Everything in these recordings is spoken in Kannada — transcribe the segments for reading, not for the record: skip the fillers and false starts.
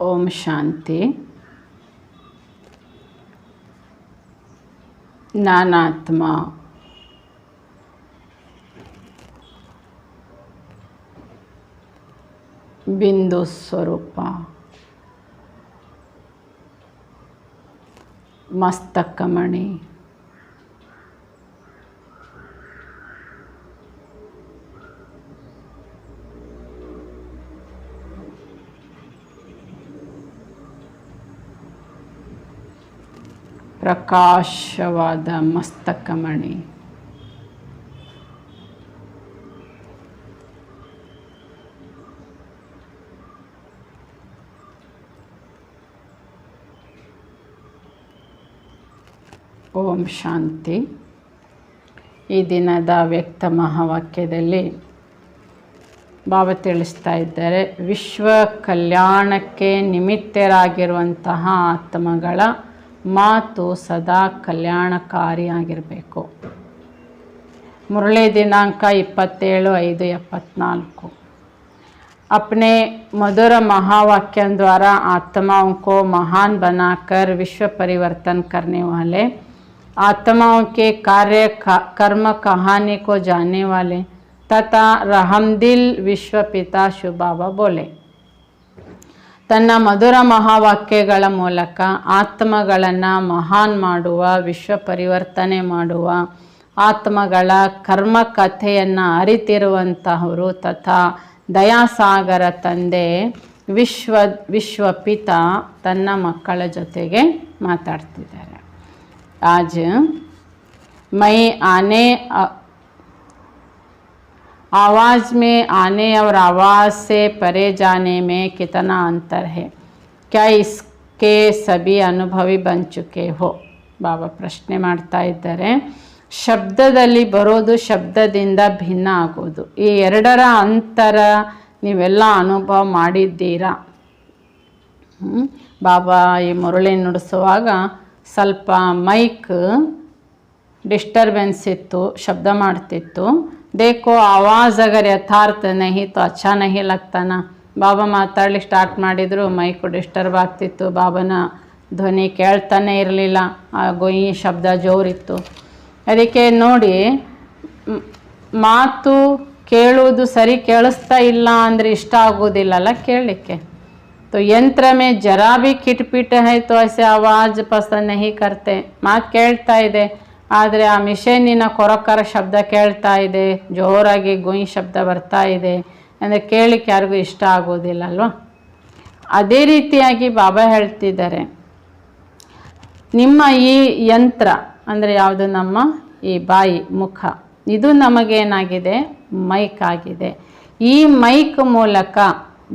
ओम शांति। नानात्मा बिंदु स्वरूप मस्तकमणि ಪ್ರಕಾಶವಾದ ಮಸ್ತಕಮಣಿ ಓಂ ಶಾಂತಿ। ಈ ದಿನದ ವ್ಯಕ್ತ ಮಹಾವಾಕ್ಯದಲ್ಲಿ ಬಾಬಾ ತಿಳಿಸ್ತಾ ಇದ್ದಾರೆ, ವಿಶ್ವ ಕಲ್ಯಾಣಕ್ಕೆ ನಿಮಿತ್ತರಾಗಿರುವಂತಹ ಆತ್ಮಗಳ ಮಾತು ಸದಾ ಕಲ್ಯಾಣಕಾರಿಯಾಗಿರಬೇಕು। ಮುರಳಿ ದಿನಾಂಕ 27/5/74। अपने मधुर महावाक्यों द्वारा आत्माओं को महान बनाकर विश्व परिवर्तन करने वाले, आत्माओं के कार्य कर्म कहानी को जानने वाले तथा रहमदिल विश्व पिता शिव बाबा बोले, ತನ್ನ ಮಧುರ ಮಹಾವಾಕ್ಯಗಳ ಮೂಲಕ ಆತ್ಮಗಳನ್ನು ಮಹಾನ್ ಮಾಡುವ, ವಿಶ್ವ ಪರಿವರ್ತನೆ ಮಾಡುವ, ಆತ್ಮಗಳ ಕರ್ಮ ಕಥೆಯನ್ನು ಅರಿತಿರುವಂತಹವರು ತಥಾ ದಯಾಸಾಗರ ತಂದೆ ವಿಶ್ವಪಿತ ತನ್ನ ಮಕ್ಕಳ ಜೊತೆಗೆ ಮಾತಾಡ್ತಿದ್ದಾರೆ। आज मैं आवाज़ में आने और आवाज़ से परे जाने में कितना अंतर है, क्या इसके सभी अनुभवी बन चुके हो? ಬಾಬಾ ಪ್ರಶ್ನೆ ಮಾಡ್ತಾ ಇದ್ದಾರೆ। ಶಬ್ದದಲ್ಲಿ ಬರೋದು ಶಬ್ದದಿಂದ ಭಿನ್ನ ಆಗೋದು, ಈ ಎರಡರ ಅಂತರ ನೀವೆಲ್ಲ ಅನುಭವ ಮಾಡಿದ್ದೀರಾ? ಬಾಬಾ ಈ ಮುರಳಿ ನುಡಿಸುವಾಗ ಸ್ವಲ್ಪ ಮೈಕ್ ಡಿಸ್ಟರ್ಬೆನ್ಸ್ ಇತ್ತು, ಶಬ್ದ ಮಾಡ್ತಿತ್ತು। देखो आवाज़ अगर यथार्थ नहीं तो अच्छा नहीं लगता ना। ಬಾಬಾ ಮಾತಾಡ್ಲಿಕ್ಕೆ ಸ್ಟಾರ್ಟ್ ಮಾಡಿದ್ರು, ಮೈಕು ಡಿಸ್ಟರ್ಬ್ ಆಗ್ತಿತ್ತು, ಬಾಬಾನ ಧ್ವನಿ ಕೇಳ್ತಾನೆ ಇರಲಿಲ್ಲ, ಗೊಯಿ ಶಬ್ದ ಜೋರಿತ್ತು। ಅದಕ್ಕೆ ನೋಡಿ, ಮಾತು ಕೇಳುವುದು ಸರಿ ಕೇಳಿಸ್ತಾ ಇಲ್ಲ ಅಂದರೆ ಇಷ್ಟ ಆಗೋದಿಲ್ಲಲ್ಲ ಕೇಳಲಿಕ್ಕೆ। तो यंत्र में जरा भी खिटपिट है तो ऐसे आवाज़ पसंद नहीं करते। ಮಾತು ಕೇಳ್ತಾ ಇದೆ ಆದರೆ ಆ ಮಿಷನಿನ ಕೊರಕರ ಶಬ್ದ ಕೇಳ್ತಾ ಇದೆ, ಜೋರಾಗಿ ಗೊಯ್ ಶಬ್ದ ಬರ್ತಾ ಇದೆ ಅಂದರೆ ಕೇಳಲಿಕ್ಕೆ ಯಾರಿಗೂ ಇಷ್ಟ ಆಗೋದಿಲ್ಲ ಅಲ್ವಾ? ಅದೇ ರೀತಿಯಾಗಿ ಬಾಬಾ ಹೇಳ್ತಿದ್ದಾರೆ, ನಿಮ್ಮ ಈ ಯಂತ್ರ ಅಂದರೆ ಯಾವುದು, ನಮ್ಮ ಈ ಬಾಯಿ ಮುಖ, ಇದು ನಮಗೇನಾಗಿದೆ, ಮೈಕ್ ಆಗಿದೆ। ಈ ಮೈಕ್ ಮೂಲಕ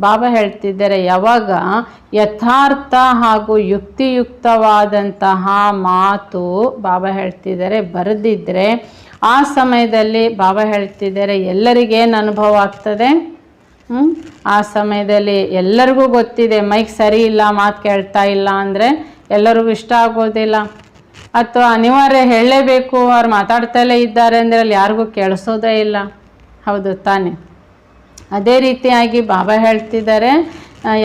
ಬಾಬಾ ಹೇಳ್ತಿದ್ದಾರೆ, ಯಾವಾಗ ಯಥಾರ್ಥ ಹಾಗೂ ಯುಕ್ತಿಯುಕ್ತವಾದಂತಹ ಮಾತು ಬಾಬಾ ಹೇಳ್ತಿದ್ದಾರೆ ಬರೆದಿದ್ದರೆ, ಆ ಸಮಯದಲ್ಲಿ ಬಾಬಾ ಹೇಳ್ತಿದ್ದಾರೆ ಎಲ್ಲರಿಗೇನು ಅನುಭವ ಆಗ್ತದೆ? ಆ ಸಮಯದಲ್ಲಿ ಎಲ್ಲರಿಗೂ ಗೊತ್ತಿದೆ ಮೈಕ್ ಸರಿ ಇಲ್ಲ, ಮಾತು ಕೇಳ್ತಾ ಇಲ್ಲ ಅಂದರೆ ಎಲ್ಲರಿಗೂ ಇಷ್ಟ ಆಗೋದಿಲ್ಲ, ಅಥವಾ ಅನಿವಾರ್ಯ ಹೇಳಲೇಬೇಕು, ಅವ್ರು ಮಾತಾಡ್ತಲೇ ಇದ್ದಾರೆ ಅಂದರೆ ಅಲ್ಲಿ ಯಾರಿಗೂ ಕೇಳಿಸೋದೇ ಇಲ್ಲ, ಹೌದು ತಾನೆ? ಅದೇ ರೀತಿಯಾಗಿ ಬಾಬಾ ಹೇಳ್ತಿದ್ದಾರೆ,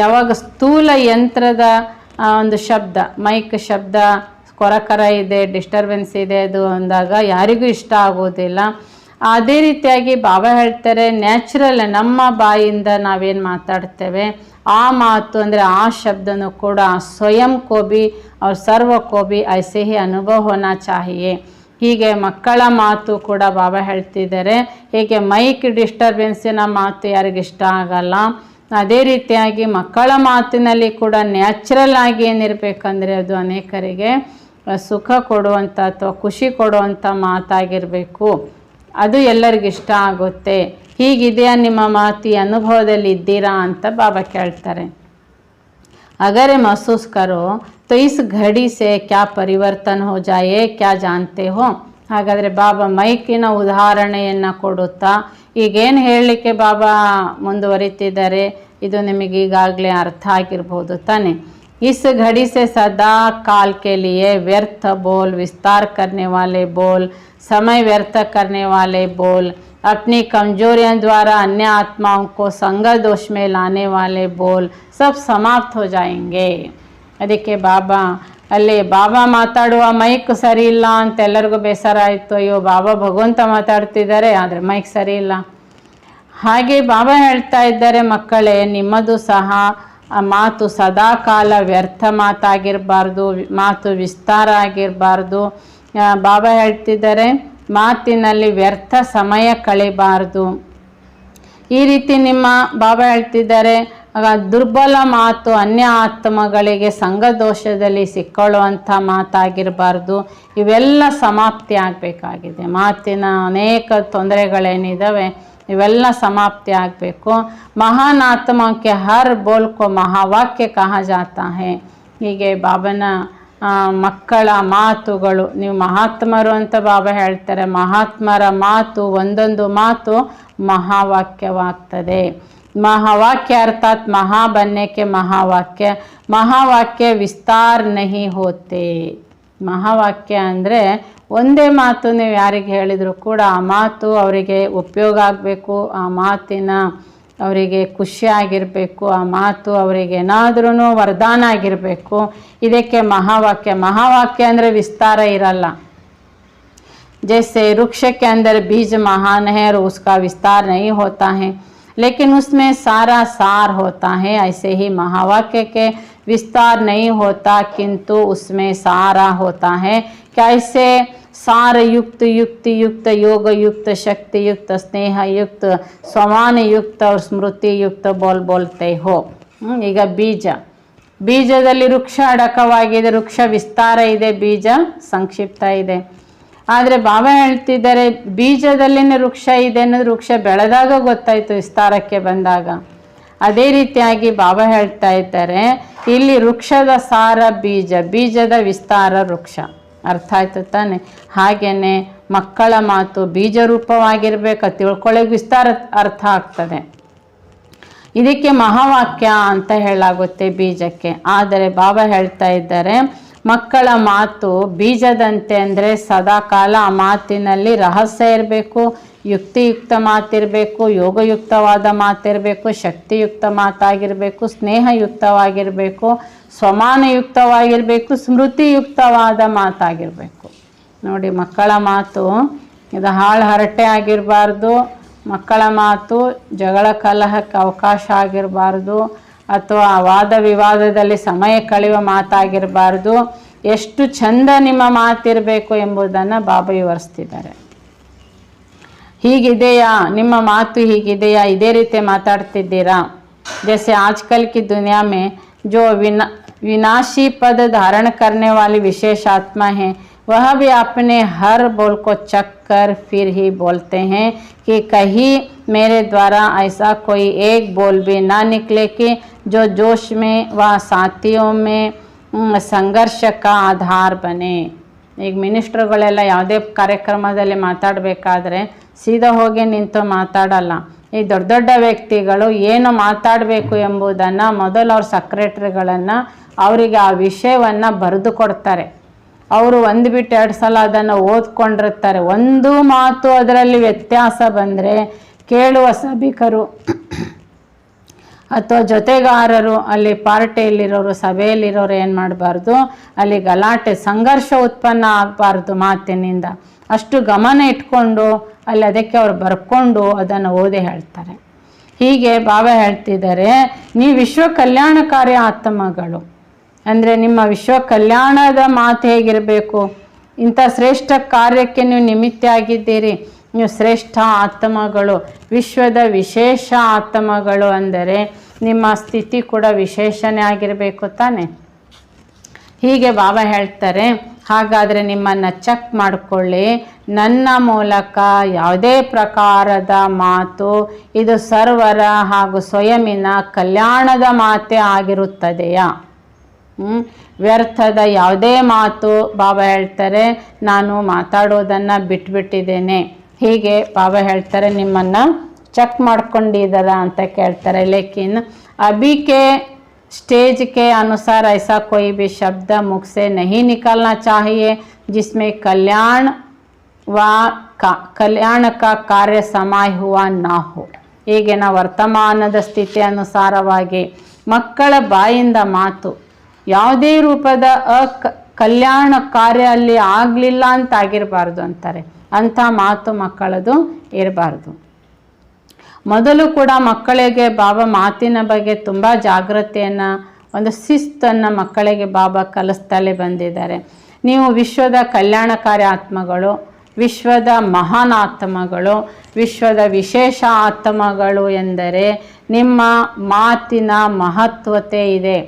ಯಾವಾಗ ಸ್ಥೂಲ ಯಂತ್ರದ ಒಂದು ಶಬ್ದ, ಮೈಕ್ ಶಬ್ದ ಕೊರಕರ ಇದೆ, ಡಿಸ್ಟರ್ಬೆನ್ಸ್ ಇದೆ ಅದು ಅಂದಾಗ ಯಾರಿಗೂ ಇಷ್ಟ ಆಗೋದಿಲ್ಲ। ಅದೇ ರೀತಿಯಾಗಿ ಬಾಬಾ ಹೇಳ್ತಾರೆ, ನ್ಯಾಚುರಲ್ ನಮ್ಮ ಬಾಯಿಂದ ನಾವೇನು ಮಾತಾಡ್ತೇವೆ ಆ ಮಾತು ಅಂದರೆ ಆ ಶಬ್ದನೂ ಕೂಡ ಸ್ವಯಂ ಕೋ ಭಿ और सर्व को भी ऐसे ही अनुभव होना चाहिए। ಹೀಗೆ ಮಕ್ಕಳ ಮಾತು ಕೂಡ ಬಾಬಾ ಹೇಳ್ತಿದ್ದಾರೆ, ಹೇಗೆ ಮೈಕ್ ಡಿಸ್ಟರ್ಬೆನ್ಸಿನ ಮಾತು ಯಾರಿಗಿಷ್ಟ ಆಗಲ್ಲ, ಅದೇ ರೀತಿಯಾಗಿ ಮಕ್ಕಳ ಮಾತಿನಲ್ಲಿ ಕೂಡ ನ್ಯಾಚುರಲ್ ಆಗಿ ಏನಿರಬೇಕಂದ್ರೆ ಅದು ಅನೇಕರಿಗೆ ಸುಖ ಕೊಡುವಂಥ ಅಥವಾ ಖುಷಿ ಕೊಡುವಂಥ ಮಾತಾಗಿರಬೇಕು, ಅದು ಎಲ್ಲರಿಗಿಷ್ಟ ಆಗುತ್ತೆ। ಹೀಗಿದೆಯಾ ನಿಮ್ಮ ಮಾತು, ಈ ಅನುಭವದಲ್ಲಿ ಇದ್ದೀರಾ ಅಂತ ಬಾಬಾ ಕೇಳ್ತಾರೆ। अगर महसूस करो तो इस घड़ी से क्या परिवर्तन हो जाए, क्या जानते हो? ಹಾಗಾದರೆ ಬಾಬಾ ಮೈಕಿನ ಉದಾಹರಣೆಯನ್ನು ಕೊಡುತ್ತಾ ಈಗೇನು ಹೇಳಲಿಕ್ಕೆ ಬಾಬಾ ಮುಂದುವರಿತಿದ್ದಾರೆ ಇದು ನಿಮಗೆ ಈಗಾಗಲೇ ಅರ್ಥ ಆಗಿರ್ಬೋದು ತಾನೆ। इस घड़ी से सदा काल के लिए व्यर्थ बोल, विस्तार करने वाले बोल, समय व्यर्थ करने वाले बोल, अपनी कमजोरियों द्वारा अन्य आत्माओं को संग दोष में लाने वाले बोल सब समाप्त हो जाएंगे। ಅದಕ್ಕೆ ಅಲ್ಲಿ ಬಾಬಾ ಮಾತಾಡುವ ಮೈಕ್ ಸರಿ ಇಲ್ಲ ಅಂತ ಎಲ್ಲರಿಗೂ ಬೇಸರ ಆಯಿತು. ಅಯ್ಯೋ ಬಾಬಾ ಭಗವಂತ ಮಾತಾಡ್ತಿದ್ದಾರೆ ಆದರೆ ಮೈಕ್ ಸರಿ ಇಲ್ಲ. ಹಾಗೆ ಬಾಬಾ ಹೇಳ್ತಾ ಇದ್ದಾರೆ, ಮಕ್ಕಳೇ ನಿಮ್ಮದು ಸಹ ಮಾತು ಸದಾಕಾಲ ವ್ಯರ್ಥ ಮಾತಾಗಿರಬಾರ್ದು, ಮಾತು ವಿಸ್ತಾರ ಆಗಿರಬಾರ್ದು. ಬಾಬಾ ಹೇಳ್ತಿದ್ದಾರೆ ಮಾತಿನಲ್ಲಿ ವ್ಯರ್ಥ ಸಮಯ ಕಳೆಯಬಾರ್ದು. ಈ ರೀತಿ ನಿಮ್ಮ ಬಾಬಾ ಹೇಳ್ತಿದ್ದಾರೆ ದುರ್ಬಲ ಮಾತು ಅನ್ಯ ಆತ್ಮಗಳಿಗೆ ಸಂಘದೋಷದಲ್ಲಿ ಸಿಕ್ಕೊಳ್ಳುವಂಥ ಮಾತಾಗಿರಬಾರ್ದು. ಇವೆಲ್ಲ ಸಮಾಪ್ತಿ ಆಗಬೇಕಾಗಿದೆ. ಮಾತಿನ ಅನೇಕ ತೊಂದರೆಗಳೇನಿದ್ದಾವೆ ಇವೆಲ್ಲ ಸಮಾಪ್ತಿ ಆಗಬೇಕು. ಮಹಾನ್ ಆತ್ಮಕ್ಕೆ ಹರ್ ಬೋಲ್ ಕೋ ಮಹಾವಾಕ್ಯ ಕಹಾ ಜಾತಾ ಹೈ. ಹೀಗೆ ಬಾಬನ ಮಕ್ಕಳ ಮಾತುಗಳು, ನೀವು ಮಹಾತ್ಮರು ಅಂತ ಬಾಬಾ ಹೇಳ್ತಾರೆ, ಮಹಾತ್ಮರ ಮಾತು ಒಂದೊಂದು ಮಾತು ಮಹಾವಾಕ್ಯವಾಗ್ತದೆ. महावाक्य अर्थात महा बनने के महावाक्य, महावाक्य विस्तार नहीं होते. ಮಹಾವಾಕ್ಯ ಅಂದರೆ ಒಂದೇ ಮಾತು ನೀವು ಯಾರಿಗೆ ಹೇಳಿದರೂ ಕೂಡ ಆ ಮಾತು ಅವರಿಗೆ ಉಪಯೋಗ ಆಗಬೇಕು, ಆ ಮಾತಿನ ಅವರಿಗೆ ಖುಷಿಯಾಗಿರಬೇಕು, ಆ ಮಾತು ಅವರಿಗೆ ಏನಾದ್ರೂ ವರದಾನ ಆಗಿರಬೇಕು. ಇದಕ್ಕೆ ಮಹಾವಾಕ್ಯ. ಮಹಾವಾಕ್ಯ ಅಂದರೆ ವಿಸ್ತಾರ ಇರಲ್ಲ. जैसे वृक्ष के अंदर बीज महान है और उसका विस्तार नहीं होता है, लेकिन उसमें सारा सार होता है, ऐसे ही महावाक्य के विस्तार नहीं होता किंतु उसमें सारा होता है. कैसे सार युक्त, युक्ति युक्त, योग युक्त, शक्ति युक्त, स्नेह युक्त, स्वमान युक्त और स्मृति युक्त बोलते हो. ಈಗ ಬೀಜದಲ್ಲಿ ವೃಕ್ಷ ಅಡಕವಾಗಿದೆ, ವೃಕ್ಷ ವಿಸ್ತಾರ ಇದೆ, ಬೀಜ ಸಂಕ್ಷಿಪ್ತ ಇದೆ. ಆದರೆ ಬಾಬಾ ಹೇಳ್ತಿದ್ದಾರೆ ಬೀಜದಲ್ಲಿನ ವೃಕ್ಷ ಇದೆ ಅನ್ನೋದು ವೃಕ್ಷ ಬೆಳೆದಾಗ ಗೊತ್ತಾಯಿತು, ವಿಸ್ತಾರಕ್ಕೆ ಬಂದಾಗ. ಅದೇ ರೀತಿಯಾಗಿ ಬಾಬಾ ಹೇಳ್ತಾ ಇದ್ದಾರೆ ಇಲ್ಲಿ ವೃಕ್ಷದ ಸಾರ ಬೀಜ, ಬೀಜದ ವಿಸ್ತಾರ ವೃಕ್ಷ. ಅರ್ಥ ಆಯ್ತು ತಾನೆ? ಹಾಗೇನೆ ಮಕ್ಕಳ ಮಾತು ಬೀಜ ರೂಪವಾಗಿರ್ಬೇಕು, ತಿಳ್ಕೊಳ್ಳೋಕೆ ವಿಸ್ತಾರ ಅರ್ಥ ಆಗ್ತದೆ. ಇದಕ್ಕೆ ಮಹಾವಾಕ್ಯ ಅಂತ ಹೇಳಾಗುತ್ತೆ ಬೀಜಕ್ಕೆ. ಆದರೆ ಬಾಬಾ ಹೇಳ್ತಾ ಇದ್ದಾರೆ ಮಕ್ಕಳ ಮಾತು ಬೀಜದಂತೆ, ಅಂದರೆ ಸದಾಕಾಲ ಆ ಮಾತಿನಲ್ಲಿ ರಹಸ್ಯ ಇರಬೇಕು, ಯುಕ್ತಿಯುಕ್ತ ಮಾತಿರಬೇಕು, ಯೋಗಯುಕ್ತವಾದ ಮಾತಿರಬೇಕು, ಶಕ್ತಿಯುಕ್ತ ಮಾತಾಗಿರಬೇಕು, ಸ್ನೇಹಯುಕ್ತವಾಗಿರಬೇಕು, ಸ್ವಮಾನಯುಕ್ತವಾಗಿರಬೇಕು, ಸ್ಮೃತಿಯುಕ್ತವಾದ ಮಾತಾಗಿರಬೇಕು. ನೋಡಿ, ಮಕ್ಕಳ ಮಾತು ಇದು ಹಾಳು ಹರಟೆ ಆಗಿರಬಾರ್ದು, ಮಕ್ಕಳ ಮಾತು ಜಗಳ ಕಲಹಕ್ಕೆ ಅವಕಾಶ ಆಗಿರಬಾರ್ದು, ಅಥವಾ ವಾದ ವಿವಾದದಲ್ಲಿ ಸಮಯ ಕಳೆಯುವ ಮಾತಾಗಿರಬಾರ್ದು. ಎಷ್ಟು ಚಂದ ನಿಮ್ಮ ಮಾತಿರಬೇಕು ಎಂಬುದನ್ನು ಬಾಬಾ ವಿವರಿಸ್ತಿದ್ದಾರೆ. ಹೀಗಿದೆಯಾ ನಿಮ್ಮ ಮಾತು, ಹೀಗಿದೆಯಾ, ಇದೇ ರೀತಿ ಮಾತಾಡ್ತಿದ್ದೀರಾ? जैसे आजकल की दुनिया में जो विनाशी पद धारण करने वाली विशेष आत्मा है वह भी अपने हर बोल को चक कर फिर ही बोलते हैं कि कहीं मेरे द्वारा ऐसा कोई एक बोल भी ना निकले कि जो जोश में व साथियों में संघर्ष का आधार बने. ಈಗ ಮಿನಿಸ್ಟ್ರುಗಳೆಲ್ಲ ಯಾವುದೇ ಕಾರ್ಯಕ್ರಮದಲ್ಲಿ ಮಾತಾಡಬೇಕಾದ್ರೆ ಸೀದಾ ಹೋಗಿ ನಿಂತು ಮಾತಾಡಲ್ಲ. ಈ ದೊಡ್ಡ ದೊಡ್ಡ ವ್ಯಕ್ತಿಗಳು ಏನು ಮಾತಾಡಬೇಕು ಎಂಬುದನ್ನು ಮೊದಲು ಅವ್ರ ಸೆಕ್ರೆಟರಿಗಳನ್ನು ಅವರಿಗೆ ಆ ವಿಷಯವನ್ನು ಬರೆದು ಕೊಡ್ತಾರೆ. ಅವರು ಒಂದು ಬಿಟ್ಟು ಎರಡು ಸಲ ಅದನ್ನು ಓದ್ಕೊಂಡಿರ್ತಾರೆ. ಒಂದು ಮಾತು ಅದರಲ್ಲಿ ವ್ಯತ್ಯಾಸ ಬಂದರೆ ಕೇಳುವ ಸಭಿಕರು ಅಥವಾ ಜೊತೆಗಾರರು, ಅಲ್ಲಿ ಪಾರ್ಟಿಯಲ್ಲಿರೋರು, ಸಭೆಯಲ್ಲಿರೋರು ಏನು ಮಾಡಬಾರ್ದು, ಅಲ್ಲಿ ಗಲಾಟೆ ಸಂಘರ್ಷ ಉತ್ಪನ್ನ ಆಗಬಾರ್ದು ಮಾತಿನಿಂದ. ಅಷ್ಟು ಗಮನ ಇಟ್ಕೊಂಡು ಅಲ್ಲಿ ಅದಕ್ಕೆ ಅವರು ಬರ್ಕೊಂಡು ಅದನ್ನು ಓದಿ ಹೇಳ್ತಾರೆ. ಹೀಗೆ ಬಾಬಾ ಹೇಳ್ತಿದ್ದಾರೆ ನೀವು ವಿಶ್ವ ಕಲ್ಯಾಣಕಾರಿ ಆತ್ಮಗಳು, ಅಂದರೆ ನಿಮ್ಮ ವಿಶ್ವ ಕಲ್ಯಾಣದ ಮಾತು ಹೇಗಿರಬೇಕು, ಇಂಥ ಶ್ರೇಷ್ಠ ಕಾರ್ಯಕ್ಕೆ ನೀವು ನಿಮಿತ್ತ ಆಗಿದ್ದೀರಿ. ನೀವು ಶ್ರೇಷ್ಠ ಆತ್ಮಗಳು, ವಿಶ್ವದ ವಿಶೇಷ ಆತ್ಮಗಳು, ಅಂದರೆ ನಿಮ್ಮ ಸ್ಥಿತಿ ಕೂಡ ವಿಶೇಷನೇ ಆಗಿರಬೇಕು ತಾನೆ. ಹೀಗೆ ಬಾಬಾ ಹೇಳ್ತಾರೆ ಹಾಗಾದರೆ ನಿಮ್ಮನ್ನು ಚೆಕ್ ಮಾಡಿಕೊಳ್ಳಿ, ನನ್ನ ಮೂಲಕ ಯಾವುದೇ ಪ್ರಕಾರದ ಮಾತು ಇದು ಸರ್ವರ ಹಾಗೂ ಸ್ವಯಂನ ಕಲ್ಯಾಣದ ಮಾತೇ ಆಗಿರುತ್ತದೆಯಾ? ವ್ಯರ್ಥದ ಯಾವುದೇ ಮಾತು ಬಾಬಾ ಹೇಳ್ತಾರೆ ನಾನು ಮಾತಾಡೋದನ್ನು ಬಿಟ್ಬಿಟ್ಟಿದ್ದೇನೆ. ಹೀಗೆ ಬಾಬಾ ಹೇಳ್ತಾರೆ ನಿಮ್ಮನ್ನು ಚೆಕ್ ಮಾಡ್ಕೊಂಡಿದ್ದಾರ ಅಂತ ಕೇಳ್ತಾರೆ. ಲೇಕಿನ್ अभी के स्टेज के अनुसार ऐसा कोई भी शब्द मुख से नहीं निकलना चाहिए जिसमें कल्याण ಕಲ್ಯಾಣ ಕಾ ಕಾರ್ಯ ಸಮಾಯ ಹುವ ನಾ ಹೋ. ಈಗಿನ ವರ್ತಮಾನದ ಸ್ಥಿತಿ ಅನುಸಾರವಾಗಿ ಮಕ್ಕಳ ಬಾಯಿಂದ ಮಾತು ಯಾವುದೇ ರೂಪದ ಕಲ್ಯಾಣ ಕಾರ್ಯ ಅಲ್ಲಿ ಆಗಲಿಲ್ಲ ಅಂತ ಆಗಿರಬಾರ್ದು ಅಂತಾರೆ. ಅಂಥ ಮಾತು ಮಕ್ಕಳದು ಇರಬಾರ್ದು. ಮೊದಲು ಕೂಡ ಮಕ್ಕಳಿಗೆ ಬಾಬಾ ಮಾತಿನ ಬಗ್ಗೆ ತುಂಬ ಜಾಗೃತಿಯನ್ನು, ಒಂದು ಶಿಸ್ತನ್ನು ಮಕ್ಕಳಿಗೆ ಬಾಬಾ ಕಲಿಸ್ತಲೇ ಬಂದಿದ್ದಾರೆ. ನೀವು ವಿಶ್ವದ ಕಲ್ಯಾಣಕಾರಿ ಆತ್ಮಗಳು, ವಿಶ್ವದ ಮಹಾನ್ ಆತ್ಮಗಳು, ವಿಶ್ವದ ವಿಶೇಷ ಆತ್ಮಗಳು ಎಂದರೆ ನಿಮ್ಮ ಮಾತಿನ ಮಹತ್ವತೆ ಇದೆ,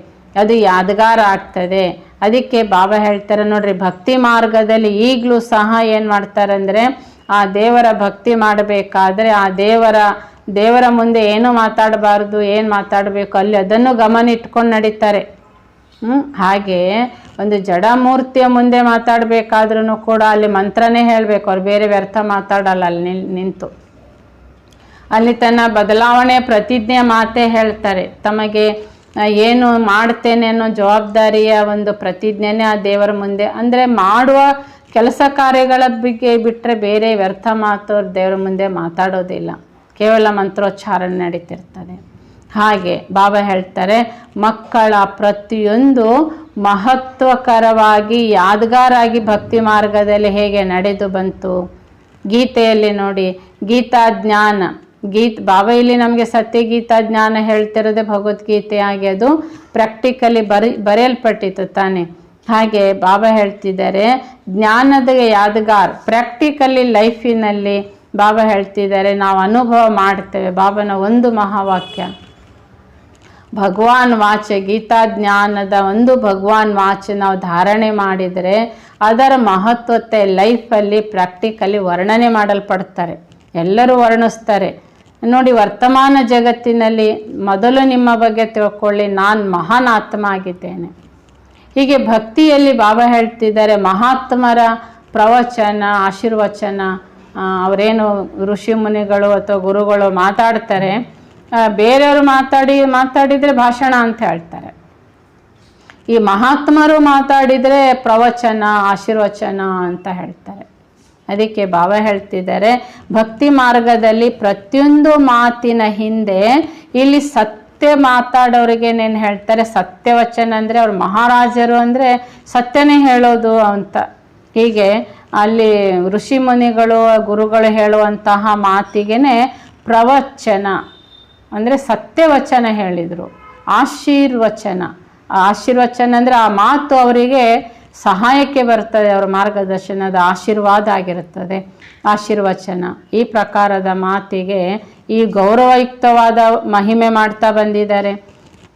ಅದು ಯಾದಗಾರ ಆಗ್ತದೆ. ಅದಕ್ಕೆ ಬಾಬಾ ಹೇಳ್ತಾರೆ ನೋಡ್ರಿ, ಭಕ್ತಿ ಮಾರ್ಗದಲ್ಲಿ ಈಗಲೂ ಸಹ ಏನು ಮಾಡ್ತಾರೆ ಅಂದರೆ, ಆ ದೇವರ ಭಕ್ತಿ ಮಾಡಬೇಕಾದ್ರೆ ಆ ದೇವರ ಮುಂದೆ ಏನು ಮಾತಾಡಬಾರ್ದು, ಏನು ಮಾತಾಡಬೇಕು ಅಲ್ಲಿ ಅದನ್ನು ಗಮನ ಇಟ್ಕೊಂಡು ನಡೀತಾರೆ. ಹಾಗೆ ಒಂದು ಜಡಮೂರ್ತಿಯ ಮುಂದೆ ಮಾತಾಡಬೇಕಾದ್ರೂ ಕೂಡ ಅಲ್ಲಿ ಮಂತ್ರನೇ ಹೇಳಬೇಕು, ಅವ್ರು ಬೇರೆ ವ್ಯರ್ಥ ಮಾತಾಡಲ್ಲ. ಅಲ್ಲಿ ನಿಂತು ಅಲ್ಲಿ ತನ್ನ ಬದಲಾವಣೆ ಪ್ರತಿಜ್ಞೆ ಮಾತೇ ಹೇಳ್ತಾರೆ. ತಮಗೆ ಏನು ಮಾಡ್ತೇನೆ ಅನ್ನೋ ಜವಾಬ್ದಾರಿಯ ಒಂದು ಪ್ರತಿಜ್ಞೆನೇ ಆ ದೇವರ ಮುಂದೆ, ಅಂದರೆ ಮಾಡುವ ಕೆಲಸ ಕಾರ್ಯಗಳ ಬಗ್ಗೆ ಬಿಟ್ಟರೆ ಬೇರೆ ವ್ಯರ್ಥ ಮಾತು ದೇವರ ಮುಂದೆ ಮಾತಾಡೋದಿಲ್ಲ, ಕೇವಲ ಮಂತ್ರೋಚ್ಚಾರಣೆ ನಡೀತಿರ್ತದೆ. ಹಾಗೆ ಬಾಬಾ ಹೇಳ್ತಾರೆ, ಮಕ್ಕಳ ಪ್ರತಿಯೊಂದು ಮಹತ್ವಕರವಾಗಿ ಯಾದಗಾರಾಗಿ ಭಕ್ತಿ ಮಾರ್ಗದಲ್ಲಿ ಹೇಗೆ ನಡೆದು ಬಂತು. ಗೀತೆಯಲ್ಲಿ ನೋಡಿ, ಗೀತಾ ಜ್ಞಾನ ಬಾಬಾ ಇಲ್ಲಿ ನಮಗೆ ಸತ್ಯ ಗೀತಾ ಜ್ಞಾನ ಹೇಳ್ತಿರೋದೇ ಭಗವದ್ಗೀತೆಯಾಗಿ ಅದು ಪ್ರಾಕ್ಟಿಕಲಿ ಬರೆಯಲ್ಪಟ್ಟಿತ್ತು ತಾನೆ. ಹಾಗೆ ಬಾಬಾ ಹೇಳ್ತಿದ್ದಾರೆ, ಜ್ಞಾನದ ಯಾದಗಾರ್ ಪ್ರಾಕ್ಟಿಕಲಿ ಲೈಫಿನಲ್ಲಿ ಬಾಬಾ ಹೇಳ್ತಿದ್ದಾರೆ, ನಾವು ಅನುಭವ ಮಾಡ್ತೇವೆ. ಬಾಬಾನ ಒಂದು ಮಹಾವಾಕ್ಯ, ಭಗವಾನ್ ವಾಚ, ಗೀತಾ ಜ್ಞಾನದ ಒಂದು ಭಗವಾನ್ ವಾಚ ನಾವು ಧಾರಣೆ ಮಾಡಿದರೆ ಅದರ ಮಹತ್ವತೆ ಲೈಫಲ್ಲಿ ಪ್ರಾಕ್ಟಿಕಲಿ ವರ್ಣನೆ ಮಾಡಲ್ಪಡ್ತಾರೆ, ಎಲ್ಲರೂ ವರ್ಣಿಸ್ತಾರೆ. ನೋಡಿ, ವರ್ತಮಾನ ಜಗತ್ತಿನಲ್ಲಿ ಮೊದಲು ನಿಮ್ಮ ಬಗ್ಗೆ ತಿಳ್ಕೊಳ್ಳಿ, ನಾನು ಮಹಾನ್ ಆತ್ಮ ಆಗಿದ್ದೇನೆ. ಹೀಗೆ ಭಕ್ತಿಯಲ್ಲಿ ಬಾಬಾ ಹೇಳ್ತಿದ್ದಾರೆ, ಮಹಾತ್ಮರ ಪ್ರವಚನ, ಆಶೀರ್ವಚನ, ಅವರೇನು ಋಷಿ ಮುನಿಗಳು ಅಥವಾ ಗುರುಗಳು ಮಾತಾಡ್ತಾರೆ, ಬೇರೆಯವರು ಮಾತಾಡಿದರೆ ಭಾಷಣ ಅಂತ ಹೇಳ್ತಾರೆ. ಈ ಮಹಾತ್ಮರು ಮಾತಾಡಿದರೆ ಪ್ರವಚನ, ಆಶೀರ್ವಚನ ಅಂತ ಹೇಳ್ತಾರೆ. ಅದಕ್ಕೆ ಬಾಬಾ ಹೇಳ್ತಿದ್ದಾರೆ, ಭಕ್ತಿ ಮಾರ್ಗದಲ್ಲಿ ಪ್ರತಿಯೊಂದು ಮಾತಿನ ಹಿಂದೆ ಇಲ್ಲಿ ಸತ್ಯ ಮಾತಾಡೋರಿಗೆ ಏನು ಹೇಳ್ತಾರೆ, ಸತ್ಯವಚನ ಅಂದರೆ ಅವ್ರು ಮಹಾರಾಜರು ಅಂದರೆ ಸತ್ಯನೇ ಹೇಳೋದು ಅಂತ. ಹೀಗೆ ಅಲ್ಲಿ ಋಷಿ ಮುನಿಗಳು ಗುರುಗಳು ಹೇಳುವಂತಹ ಮಾತಿಗೆ ಪ್ರವಚನ ಅಂದರೆ ಸತ್ಯವಚನ ಹೇಳಿದರು. ಆಶೀರ್ವಚನ ಅಂದರೆ ಆ ಮಾತು ಅವರಿಗೆ ಸಹಾಯಕ್ಕೆ ಬರ್ತದೆ, ಅವರ ಮಾರ್ಗದರ್ಶನದ ಆಶೀರ್ವಾದ ಆಗಿರುತ್ತದೆ ಆಶೀರ್ವಚನ. ಈ ಪ್ರಕಾರದ ಮಾತಿಗೆ ಈ ಗೌರವಯುಕ್ತವಾದ ಮಹಿಮೆ ಮಾಡ್ತಾ ಬಂದಿದ್ದಾರೆ.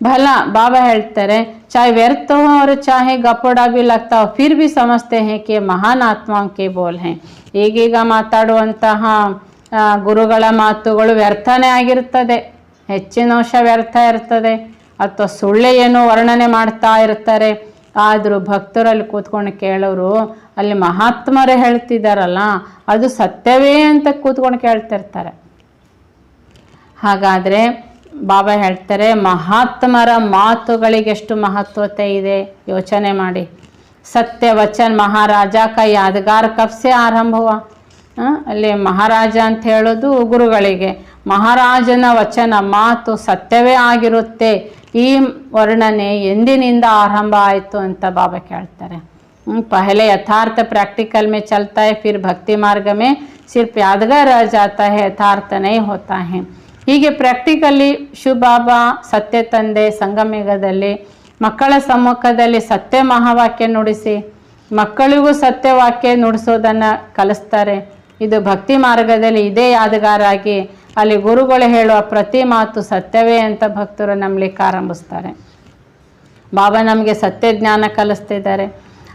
ಭಲ ಬಾಬಾ ಹೇಳ್ತಾರೆ, ಚಾಹೆ ವ್ಯರ್ಥ ಹೋ और चाहे गपोड़ा भी लगता हो फिर भी समझते हैं कि ಮಹಾನ್ ಆತ್ಮಾओं के बोल हैं. ಈಗೀಗ ಮಾತಾಡುವಂತಹ ಗುರುಗಳ ಮಾತುಗಳು ವ್ಯರ್ಥನೇ ಆಗಿರ್ತದೆ, ಹೆಚ್ಚಿನ ಅಂಶ ವ್ಯರ್ಥ ಇರ್ತದೆ, ಅಥವಾ ಸುಳ್ಳೆ ಏನೋ ವರ್ಣನೆ ಮಾಡ್ತಾ ಇರ್ತಾರೆ. ಆದರೂ ಭಕ್ತರಲ್ಲಿ ಕೂತ್ಕೊಂಡು ಕೇಳೋರು ಅಲ್ಲಿ ಮಹಾತ್ಮರು ಹೇಳ್ತಿದ್ದಾರಲ್ಲ ಅದು ಸತ್ಯವೇ ಅಂತ ಕೂತ್ಕೊಂಡು ಕೇಳ್ತಿರ್ತಾರೆ. ಹಾಗಾದರೆ ಬಾಬಾ ಹೇಳ್ತಾರೆ, ಮಹಾತ್ಮರ ಮಾತುಗಳಿಗೆ ಎಷ್ಟು ಮಹತ್ವತೆ ಇದೆ ಯೋಚನೆ ಮಾಡಿ. ಸತ್ಯ ವಚನ ಮಹಾರಾಜ ಕಾ ಯಾದಗಾರ್ ಕಬ್ಸೆ ಆರಂಭ ಹುವಾ. ಅಲ್ಲಿ ಮಹಾರಾಜ ಅಂತ ಹೇಳೋದು ಗುರುಗಳಿಗೆ, ಮಹಾರಾಜನ ವಚನ ಮಾತು ಸತ್ಯವೇ ಆಗಿರುತ್ತೆ. ಈ ವರ್ಣನೆ ಎಂದಿನಿಂದ ಆರಂಭ ಆಯಿತು ಅಂತ ಬಾಬಾ ಕೇಳ್ತಾರೆ. ಪಹಲೆ ಯಥಾರ್ಥ प्रैक्टिकल में चलता है, फिर भक्ति मार्ग में सिर्फ यादगार रह जाता है, यथार्थ नहीं होता है. ಹೀಗೆ ಪ್ರಾಕ್ಟಿಕಲಿ ಶಿವಬಾಬಾ ಸತ್ಯ ತಂದೆ ಸಂಗಮಯುಗದಲ್ಲಿ ಮಕ್ಕಳ ಸಮ್ಮುಖದಲ್ಲಿ ಸತ್ಯ ಮಹಾವಾಕ್ಯ ನುಡಿಸಿ ಮಕ್ಕಳಿಗೂ ಸತ್ಯವಾಕ್ಯ ನುಡಿಸೋದನ್ನು ಕಲಿಸ್ತಾರೆ. ಇದು ಭಕ್ತಿ ಮಾರ್ಗದಲ್ಲಿ ಇದೇ ಯಾದಗಾರಾಗಿ ಅಲ್ಲಿ ಗುರುಗಳು ಹೇಳುವ ಪ್ರತಿ ಮಾತು ಸತ್ಯವೇ ಅಂತ ಭಕ್ತರು ನಂಬಲಿಕ್ಕೆ ಆರಂಭಿಸ್ತಾರೆ. ಬಾಬಾ ನಮಗೆ ಸತ್ಯ ಜ್ಞಾನ ಕಲಿಸ್ತಿದ್ದಾರೆ.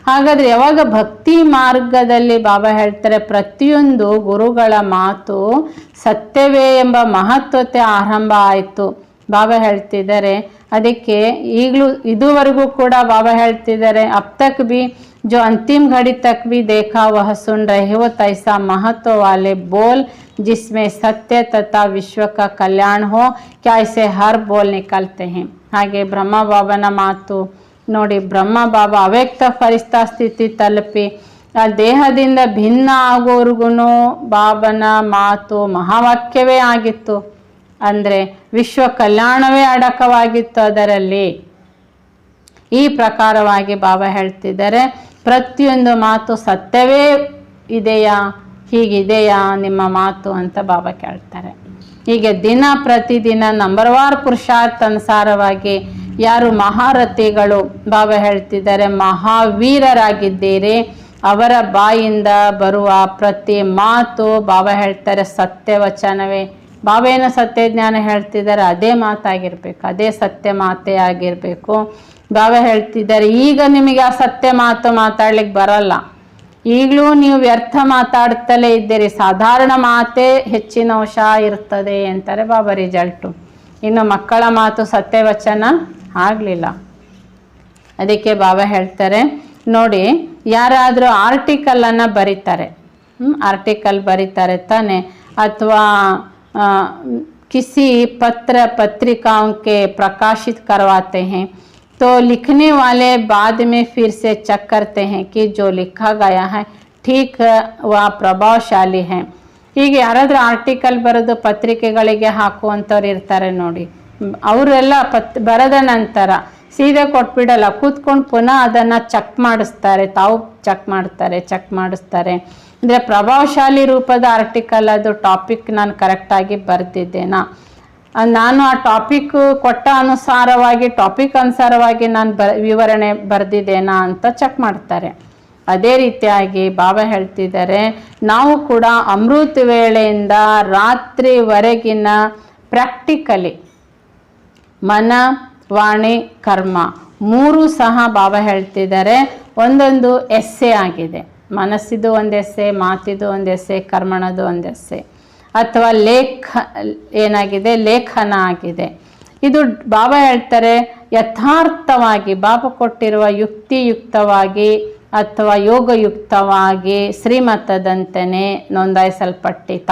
ಹಾಗಾದರೆ ಯಾವಾಗ ಭಕ್ತಿ ಮಾರ್ಗದಲ್ಲಿ ಬಾಬಾ ಹೇಳ್ತಾರೆ ಪ್ರತಿಯೊಂದು ಗುರುಗಳ ಮಾತು ಸತ್ಯವೇ ಎಂಬ ಮಹತ್ವತೆ ಆರಂಭ ಆಯಿತು ಬಾಬಾ ಹೇಳ್ತಿದ್ದಾರೆ. ಅದಕ್ಕೆ ಈಗಲೂ ಇದುವರೆಗೂ ಕೂಡ ಬಾಬಾ ಹೇಳ್ತಿದ್ದಾರೆ, ಅಬ್ ತಕ್ ಬಿ जो अंतिम घड़ी तक भी देखा वह सुन रहे हो तैसा महत्व वाले बोल जिसमें सत्य तथा विश्व का कल्याण हो, क्या ऐसे हर बोल निकलते हैं. ಹಾಗೆ ಬ್ರಹ್ಮ ಬಾಬಾನ ಮಾತು ನೋಡಿ, ಬ್ರಹ್ಮ ಬಾಬಾ ಅವ್ಯಕ್ತ ಫರಿಸ್ತಾ ಸ್ಥಿತಿ ತಲುಪಿ ಆ ದೇಹದಿಂದ ಭಿನ್ನ ಆಗೋರ್ಗು ಬಾಬನ ಮಾತು ಮಹಾವಾಕ್ಯವೇ ಆಗಿತ್ತು. ಅಂದರೆ ವಿಶ್ವ ಕಲ್ಯಾಣವೇ ಅಡಕವಾಗಿತ್ತು ಅದರಲ್ಲಿ. ಈ ಪ್ರಕಾರವಾಗಿ ಬಾಬಾ ಹೇಳ್ತಿದ್ದಾರೆ, ಪ್ರತಿಯೊಂದು ಮಾತು ಸತ್ಯವೇ ಇದೆಯಾ, ಹೀಗಿದೆಯಾ ನಿಮ್ಮ ಮಾತು ಅಂತ ಬಾಬಾ ಕೇಳ್ತಾರೆ. ಹೀಗೆ ದಿನ ಪ್ರತಿದಿನ ನಂಬರ್ವಾರ್ ಪುರುಷಾರ್ಥ ಅನುಸಾರವಾಗಿ ಯಾರು ಮಹಾರಥಿಗಳು, ಬಾಬಾ ಹೇಳ್ತಿದ್ದಾರೆ ಮಹಾವೀರರಾಗಿದ್ದೀರಿ, ಅವರ ಬಾಯಿಂದ ಬರುವ ಪ್ರತಿ ಮಾತು ಬಾಬಾ ಹೇಳ್ತಾರೆ ಸತ್ಯವಚನವೇ. ಬಾಬಾ ಏನು ಸತ್ಯ ಜ್ಞಾನ ಹೇಳ್ತಿದ್ದಾರೆ ಅದೇ ಮಾತಾಗಿರ್ಬೇಕು, ಅದೇ ಸತ್ಯ ಮಾತೇ ಆಗಿರಬೇಕು. ಬಾಬಾ ಹೇಳ್ತಿದ್ದಾರೆ ಈಗ ನಿಮಗೆ ಆ ಸತ್ಯ ಮಾತು ಮಾತಾಡ್ಲಿಕ್ಕೆ ಬರಲ್ಲ, ಈಗಲೂ ನೀವು ವ್ಯರ್ಥ ಮಾತಾಡ್ತಲೇ ಇದ್ದೀರಿ, ಸಾಧಾರಣ ಮಾತೇ ಹೆಚ್ಚಿನ ಅಂಶ ಇರ್ತದೆ ಅಂತಾರೆ ಬಾಬಾ ರಿಸಲ್ಟು. ಇನ್ನು ಮಕ್ಕಳ ಮಾತು ಸತ್ಯವಚನ ಆಗಲಿಲ್ಲ. ಅದಕ್ಕೆ ಬಾಬಾ ಹೇಳ್ತಾರೆ ನೋಡಿ, ಯಾರಾದರೂ ಆರ್ಟಿಕಲನ್ನು ಬರೀತಾರೆ, ಆರ್ಟಿಕಲ್ ಬರೀತಾರೆ ತಾನೆ, ಅಥವಾ किसी पत्र पत्रिकाओं के प्रकाशित करवाते हैं तो लिखने वाले बाद में फिर से चेक करते हैं कि जो लिखा गया है ठीक व ಪ್ರಭಾವಶಾಲಿ है. ಹೀಗೆ ಯಾರಾದರೂ ಆರ್ಟಿಕಲ್ ಬರೆದು ಪತ್ರಿಕೆಗಳಿಗೆ ಹಾಕುವಂಥವ್ರು ಇರ್ತಾರೆ ನೋಡಿ, ಅವರೆಲ್ಲ ಬರೆದ ನಂತರ ಸೀದಾ ಕೊಟ್ಬಿಡಲ್ಲ, ಕೂತ್ಕೊಂಡು ಪುನಃ ಅದನ್ನು ಚೆಕ್ ಮಾಡಿಸ್ತಾರೆ, ತಾವು ಚೆಕ್ ಮಾಡಿಸ್ತಾರೆ. ಅಂದರೆ ಪ್ರಭಾವಶಾಲಿ ರೂಪದ ಆರ್ಟಿಕಲ್, ಅದು ಟಾಪಿಕ್ ನಾನು ಕರೆಕ್ಟಾಗಿ ಬರೆದಿದ್ದೇನಾ, ನಾನು ಆ ಟಾಪಿಕ್ ಕೊಟ್ಟ ಟಾಪಿಕ್ ಅನುಸಾರವಾಗಿ ನಾನು ವಿವರಣೆ ಬರೆದಿದ್ದೇನಾ ಅಂತ ಚೆಕ್ ಮಾಡ್ತಾರೆ. ಅದೇ ರೀತಿಯಾಗಿ ಬಾಬಾ ಹೇಳ್ತಿದ್ದಾರೆ, ನಾವು ಕೂಡ ಅಮೃತ ವೇಳೆಯಿಂದ ರಾತ್ರಿವರೆಗಿನ ಪ್ರಾಕ್ಟಿಕಲಿ ಮನ ವಾಣಿ ಕರ್ಮ ಮೂರು ಸಹ ಬಾಬಾ ಹೇಳ್ತಿದ್ದಾರೆ ಒಂದೊಂದು ಎಸ್ಸೆ ಆಗಿದೆ. ಮನಸ್ಸಿದು ಒಂದು ಎಸ್ಸೆ, ಮಾತಿದು ಒಂದು ಎಸ್ಸೆ, ಕರ್ಮಣದು ಒಂದು ಎಸ್ಸೆ, ಅಥವಾ ಏನಾಗಿದೆ ಲೇಖನ ಆಗಿದೆ. ಇದು ಬಾಬಾ ಹೇಳ್ತಾರೆ ಯಥಾರ್ಥವಾಗಿ ಬಾಬಾ ಕೊಟ್ಟಿರುವ ಯುಕ್ತಿಯುಕ್ತವಾಗಿ ಅಥವಾ ಯೋಗಯುಕ್ತವಾಗಿ ಶ್ರೀಮತದಂತೆಯೇ ನೋಂದಾಯಿಸಲ್ಪಟ್ಟಿತ.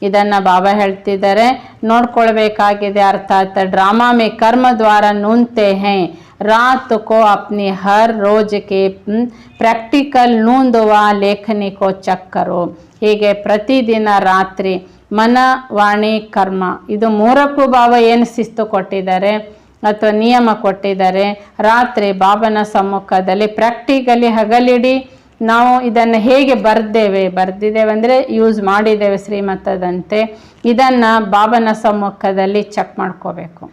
ಇದನ್ನು ಬಾಬಾ ಹೇಳ್ತಿದ್ದಾರೆ ನೋಡ್ಕೊಳ್ಬೇಕಾಗಿದೆ. ಅರ್ಥಾತ್ ಡ್ರಾಮಾ ಮೇ ಕರ್ಮ ದ್ವಾರ ನೂನ್ತೆ ಹೇ, रात को अपनी हर रोज के प्रैक्टिकल नूंद व लेखनी को ಚೆಕ್ करो. ಹೀಗೆ ಪ್ರತಿದಿನ ರಾತ್ರಿ ಮನ ವಾಣಿ ಕರ್ಮ ಇದು ಮೂರಕ್ಕೂ ಬಾಬಾ ಏನು ಶಿಸ್ತು ಕೊಟ್ಟಿದ್ದಾರೆ ಅಥವಾ ನಿಯಮ ಕೊಟ್ಟಿದ್ದಾರೆ, ರಾತ್ರಿ ಬಾಬನ ಸಮ್ಮುಖದಲ್ಲಿ ಪ್ರಾಕ್ಟಿಕಲಿ ಹಗಲಿಡಿ ನಾವು ಇದನ್ನು ಹೇಗೆ ಬರ್ದಿದ್ದೇವೆ ಅಂದರೆ ಯೂಸ್ ಮಾಡಿದ್ದೇವೆ ಶ್ರೀಮತದಂತೆ, ಇದನ್ನು ಬಾಬನ ಸಮ್ಮುಖದಲ್ಲಿ ಚೆಕ್ ಮಾಡ್ಕೋಬೇಕು.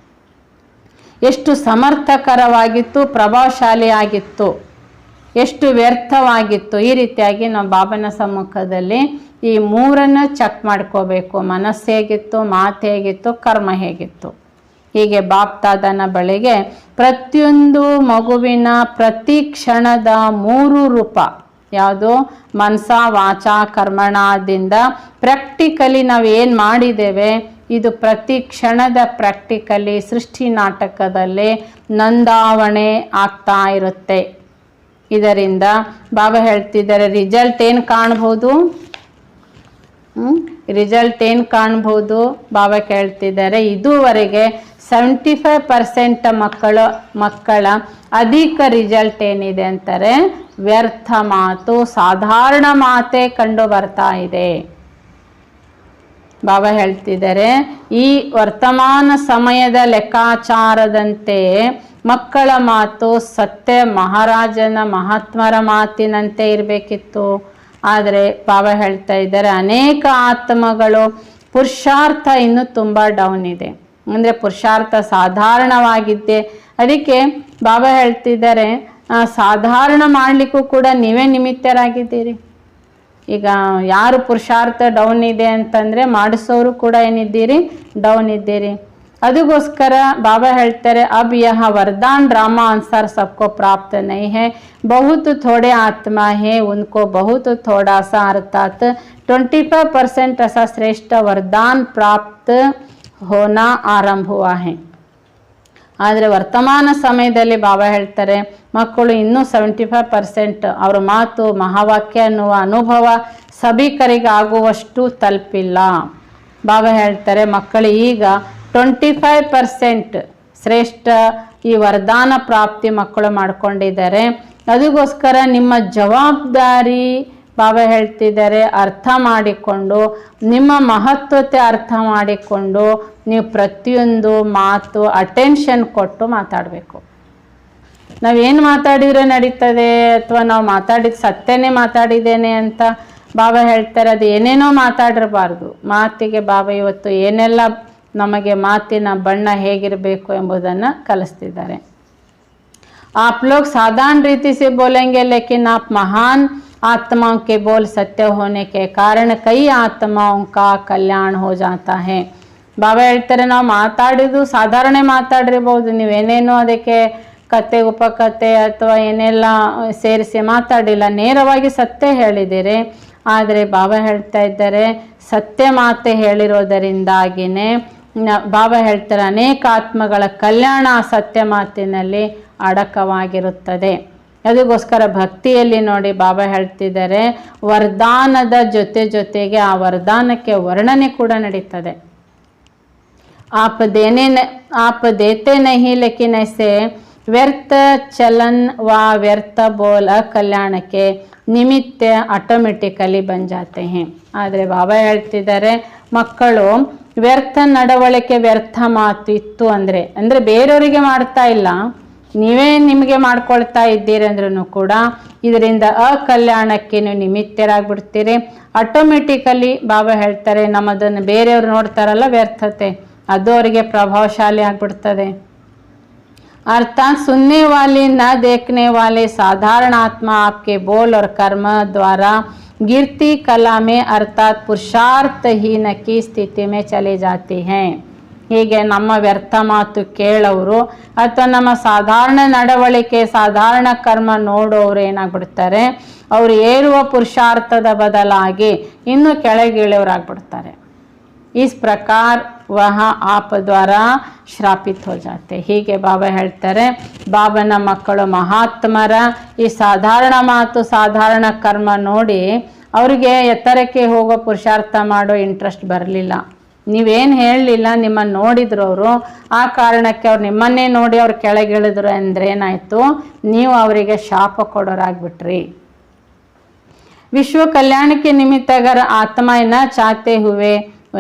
ಎಷ್ಟು ಸಮರ್ಥಕರವಾಗಿತ್ತು, ಪ್ರಭಾವಶಾಲಿ ಆಗಿತ್ತು, ಎಷ್ಟು ವ್ಯರ್ಥವಾಗಿತ್ತು. ಈ ರೀತಿಯಾಗಿ ನಾವು ಬಾಬನ ಸಮ್ಮುಖದಲ್ಲಿ ಈ ಮೂರನ್ನು ಚೆಕ್ ಮಾಡ್ಕೋಬೇಕು. ಮನಸ್ಸು ಹೇಗಿತ್ತು, ಮಾತು ಹೇಗಿತ್ತು, ಕರ್ಮ ಹೇಗಿತ್ತು. ಹೀಗೆ ಬಾಪ್ತಾದನ ಬಳಿಗೆ ಪ್ರತಿಯೊಂದು ಮಗುವಿನ ಪ್ರತಿ ಕ್ಷಣದ ಮೂರು ರೂಪ ಯಾವುದು ಮನಸ ವಾಚ ಕರ್ಮಣದಿಂದ ಪ್ರಾಕ್ಟಿಕಲಿ ನಾವು ಏನು ಮಾಡಿದ್ದೇವೆ ಇದು ಪ್ರತಿ ಕ್ಷಣದ ಪ್ರಾಕ್ಟಿಕಲಿ ಸೃಷ್ಟಿ ನಾಟಕದಲ್ಲಿ ನೋಂದಾವಣೆ ಆಗ್ತಾ ಇರುತ್ತೆ. ಇದರಿಂದ ಬಾಬಾ ಹೇಳ್ತಿದ್ದಾರೆ ರಿಸಲ್ಟ್ ಏನು ಕಾಣ್ಬೋದು ಬಾಬಾ ಕೇಳ್ತಿದ್ದಾರೆ ಇದುವರೆಗೆ 75% ಮಕ್ಕಳ ಅಧಿಕ ರಿಸಲ್ಟ್ ಏನಿದೆ ಅಂತಾರೆ ವ್ಯರ್ಥ ಮಾತು, ಸಾಧಾರಣ ಮಾತೇ ಕಂಡು ಬರ್ತಾ ಇದೆ. ಬಾಬಾ ಹೇಳ್ತಿದ್ದಾರೆ ಈ ವರ್ತಮಾನ ಸಮಯದ ಲೆಕ್ಕಾಚಾರದಂತೆ ಮಕ್ಕಳ ಮಾತು ಸತ್ಯ ಮಹಾರಾಜನ ಮಹಾತ್ಮರ ಮಾತಿನಂತೆ ಇರಬೇಕಿತ್ತು. ಆದರೆ ಬಾಬಾ ಹೇಳ್ತಾ ಇದ್ದಾರೆ ಅನೇಕ ಆತ್ಮಗಳು ಪುರುಷಾರ್ಥ ಇನ್ನೂ ತುಂಬ ಡೌನ್ ಇದೆ, ಅಂದರೆ ಪುರುಷಾರ್ಥ ಸಾಧಾರಣವಾಗಿದ್ದೆ. ಅದಕ್ಕೆ ಬಾಬಾ ಹೇಳ್ತಿದ್ದಾರೆ ಸಾಧಾರಣ ಮಾಡಲಿಕ್ಕೂ ಕೂಡ ನೀವೇ ನಿಮಿತ್ತರಾಗಿದ್ದೀರಿ. ಈಗ ಯಾರು ಪುರುಷಾರ್ಥ ಡೌನ್ ಇದೆ ಅಂತಂದರೆ ಮಾಡಿಸೋರು ಕೂಡ ಏನಿದ್ದೀರಿ ಡೌನ್ ಇದ್ದೀರಿ. ಅದಕ್ಕೋಸ್ಕರ ಬಾಬಾ ಹೇಳ್ತಾರೆ अब यह वरदान ड्रामा अनुसार सबको प्राप्त नहीं है, बहुत थोड़े आत्मा है उनको बहुत थोड़ा सा अर्थात 25% ऐसा श्रेष्ठ वरदान प्राप्त होना आरंभ हुआ है. ಆದರೆ ವರ್ತಮಾನ ಸಮಯದಲ್ಲಿ ಬಾಬಾ ಹೇಳ್ತಾರೆ ಮಕ್ಕಳು ಇನ್ನೂ 75% ಅವರ ಮಾತು ಮಹಾವಾಕ್ಯ ಅನ್ನುವ ಅನುಭವ ಸಭಿಕರಿಗೆ ಆಗುವಷ್ಟು ತಲುಪಿಲ್ಲ. ಬಾಬಾ ಹೇಳ್ತಾರೆ ಮಕ್ಕಳು ಈಗ 25% ಶ್ರೇಷ್ಠ ಈ ವರದಾನ ಪ್ರಾಪ್ತಿ ಮಕ್ಕಳು ಮಾಡ್ಕೊಂಡಿದ್ದಾರೆ. ಅದಕ್ಕೋಸ್ಕರ ನಿಮ್ಮ ಜವಾಬ್ದಾರಿ ಬಾಬಾ ಹೇಳ್ತಿದ್ದಾರೆ ಅರ್ಥ ಮಾಡಿಕೊಂಡು, ನಿಮ್ಮ ಮಹತ್ವತೆ ಅರ್ಥ ಮಾಡಿಕೊಂಡು ನೀವು ಪ್ರತಿಯೊಂದು ಮಾತು ಅಟೆನ್ಷನ್ ಕೊಟ್ಟು ಮಾತಾಡಬೇಕು. ನಾವೇನು ಮಾತಾಡಿದ್ರೆ ನಡೀತದೆ ಅಥವಾ ನಾವು ಮಾತಾಡಿದ ಸತ್ಯನೇ ಮಾತಾಡಿದ್ದೇನೆ ಅಂತ ಬಾಬಾ ಹೇಳ್ತಾರೆ, ಅದು ಏನೇನೋ ಮಾತಾಡಿರಬಾರ್ದು. ಮಾತಿಗೆ ಬಾಬಾ ಇವತ್ತು ಏನೆಲ್ಲ ನಮಗೆ ಮಾತಿನ ಬಣ್ಣ ಹೇಗಿರಬೇಕು ಎಂಬುದನ್ನು ಕಲಿಸ್ತಿದ್ದಾರೆ. आप लोग साधारण रीति से बोलेंगे, लेकिन आप महान आत्माओं के बोल सत्य होने के कारण कई आत्माओं का कल्याण हो जाता है. ಬಾಬಾ ಹೇಳ್ತಾರೆ, ನಾವು ಮಾತಾಡಿದ್ದು ಸಾಧಾರಣ ಮಾತಾಡಿರ್ಬೋದು, ನೀವೇನೇನೋ ಅದಕ್ಕೆ ಕತೆ ಉಪಕತೆ ಅಥವಾ ಏನೆಲ್ಲ ಸೇರಿಸಿ ಮಾತಾಡಿಲ್ಲ, ನೇರವಾಗಿ ಸತ್ಯ ಹೇಳಿದ್ದೀರಿ. ಆದರೆ ಬಾಬಾ ಹೇಳ್ತಾ ಇದ್ದಾರೆ, ಸತ್ಯ ಮಾತೆ ಹೇಳಿರೋದರಿಂದಾಗಿಯೇ ಬಾಬಾ ಹೇಳ್ತಾರೆ ಅನೇಕ ಆತ್ಮಗಳ ಕಲ್ಯಾಣ ಸತ್ಯ ಮಾತಿನಲ್ಲಿ ಅಡಕವಾಗಿರುತ್ತದೆ. ಅದಕ್ಕೋಸ್ಕರ ಭಕ್ತಿಯಲ್ಲಿ ನೋಡಿ ಬಾಬಾ ಹೇಳ್ತಿದ್ದಾರೆ, ವರದಾನದ ಜೊತೆಗೆ ಆ ವರದಾನಕ್ಕೆ ವರ್ಣನೆ ಕೂಡ ನಡೀತದೆ. आप देते नहीं, लेकिन ऐसे व्यर्थ चलन व व्यर्थ बोल कल्याण के निमित्त ಆಟೋಮೆಟಿಕಲಿ ಬನ್ ಜಾತೆ हैं. ಆದರೆ ಬಾಬಾ ಹೇಳ್ತಿದ್ದಾರೆ, ಮಕ್ಕಳು ವ್ಯರ್ಥ ನಡವಳಿಕೆ ವ್ಯರ್ಥ ಮಾತು ಇತ್ತು ಅಂದರೆ ಬೇರೆಯವರಿಗೆ ಮಾಡ್ತಾ ಇಲ್ಲ, ನೀವೇ ನಿಮಗೆ ಮಾಡ್ಕೊಳ್ತಾ ಇದ್ದೀರಿ ಅಂದ್ರೂ ಕೂಡ ಇದರಿಂದ ಅಕಲ್ಯಾಣಕ್ಕೆ ನೀವು ನಿಮಿತ್ತರಾಗ್ಬಿಡ್ತೀರಿ. ಆಟೋಮೆಟಿಕಲಿ ಬಾಬಾ ಹೇಳ್ತಾರೆ, ನಮ್ಮದನ್ನು ಬೇರೆಯವ್ರು ನೋಡ್ತಾರಲ್ಲ ವ್ಯರ್ಥತೆ, ಅದು ಅವರಿಗೆ ಪ್ರಭಾವಶಾಲಿ ಆಗ್ಬಿಡ್ತದೆ. अर्थात सुनने वाले न देखने वाले साधारण आत्मा आपके बोल और कर्म द्वारा गिरती कला में अर्थात पुरुषार्थहीन की स्थिति में चले जाते हैं. ಹೀಗೆ ನಮ್ಮ ವ್ಯರ್ಥ ಮಾತು ಕೇಳೋರು ಅಥವಾ ನಮ್ಮ ಸಾಧಾರಣ ನಡವಳಿಕೆ ಸಾಧಾರಣ ಕರ್ಮ ನೋಡೋರು ಏನಾಗ್ಬಿಡ್ತಾರೆ, ಅವರು ಏರುವ ಪುರುಷಾರ್ಥದ ಬದಲಾಗಿ ಇನ್ನೂ ಕೆಳಗಿಳಿಯವರಾಗ್ಬಿಡ್ತಾರೆ. इस प्रकार वह आप द्वारा ಶ್ರಾಪಿತ हो जाते. ಹೀಗೆ ಬಾಬಾ ಹೇಳ್ತಾರೆ, ಬಾಬನ ಮಕ್ಕಳು ಮಹಾತ್ಮರ ಈ ಸಾಧಾರಣ ಮಾತು ಸಾಧಾರಣ ಕರ್ಮ ನೋಡಿ ಅವರಿಗೆ ಎತ್ತರಕ್ಕೆ ಹೋಗೋ ಪುರುಷಾರ್ಥ ಮಾಡೋ ಇಂಟ್ರೆಸ್ಟ್ ಬರಲಿಲ್ಲ. ನೀವೇನು ಹೇಳಲಿಲ್ಲ, ನಿಮ್ಮನ್ನು ನೋಡಿದ್ರು ಅವರು, ಆ ಕಾರಣಕ್ಕೆ ಅವ್ರು ನಿಮ್ಮನ್ನೇ ನೋಡಿ ಅವ್ರು ಕೆಳಗಿಳಿದ್ರು ಅಂದರೆ ಏನಾಯಿತು, ನೀವು ಅವರಿಗೆ ಶಾಪ ಕೊಡೋರಾಗ್ಬಿಟ್ರಿ. ವಿಶ್ವ ಕಲ್ಯಾಣಕ್ಕೆ निमित्त अगर आत्मा न चाहते हुए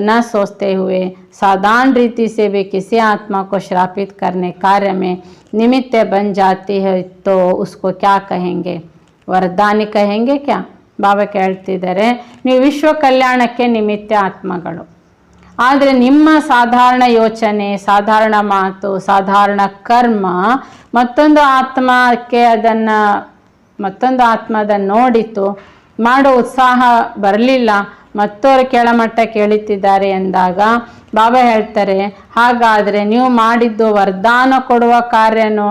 न सोचते हुए साधारण रीति से भी किसी आत्मा को श्रापित करने कार्य में निमित्त बन जाती है तो उसको क्या कहेंगे, वरदानी कहेंगे क्या? ಬಾಬಾ ಕೇಳ್ತಿದ್ದಾರೆ, ನೀವು ವಿಶ್ವ ಕಲ್ಯಾಣಕ್ಕೆ ನಿಮಿತ್ತ ಆತ್ಮಗಳು, ಆದರೆ ನಿಮ್ಮ ಸಾಧಾರಣ ಯೋಚನೆ ಸಾಧಾರಣ ಮಾತು ಸಾಧಾರಣ ಕರ್ಮ ಮತ್ತೊಂದು ಆತ್ಮಕ್ಕೆ ಮತ್ತೊಂದು ಆತ್ಮ ಅದನ್ನು ನೋಡಿತು, ಮಾಡೋ ಉತ್ಸಾಹ ಬರಲಿಲ್ಲ, ಮತ್ತವರು ಕೆಳಮಟ್ಟ ಕೇಳುತ್ತಿದ್ದಾರೆ ಎಂದಾಗ ಬಾಬಾ ಹೇಳ್ತಾರೆ, ಹಾಗಾದರೆ ನೀವು ಮಾಡಿದ್ದು ವರದಾನ ಕೊಡುವ ಕಾರ್ಯನೋ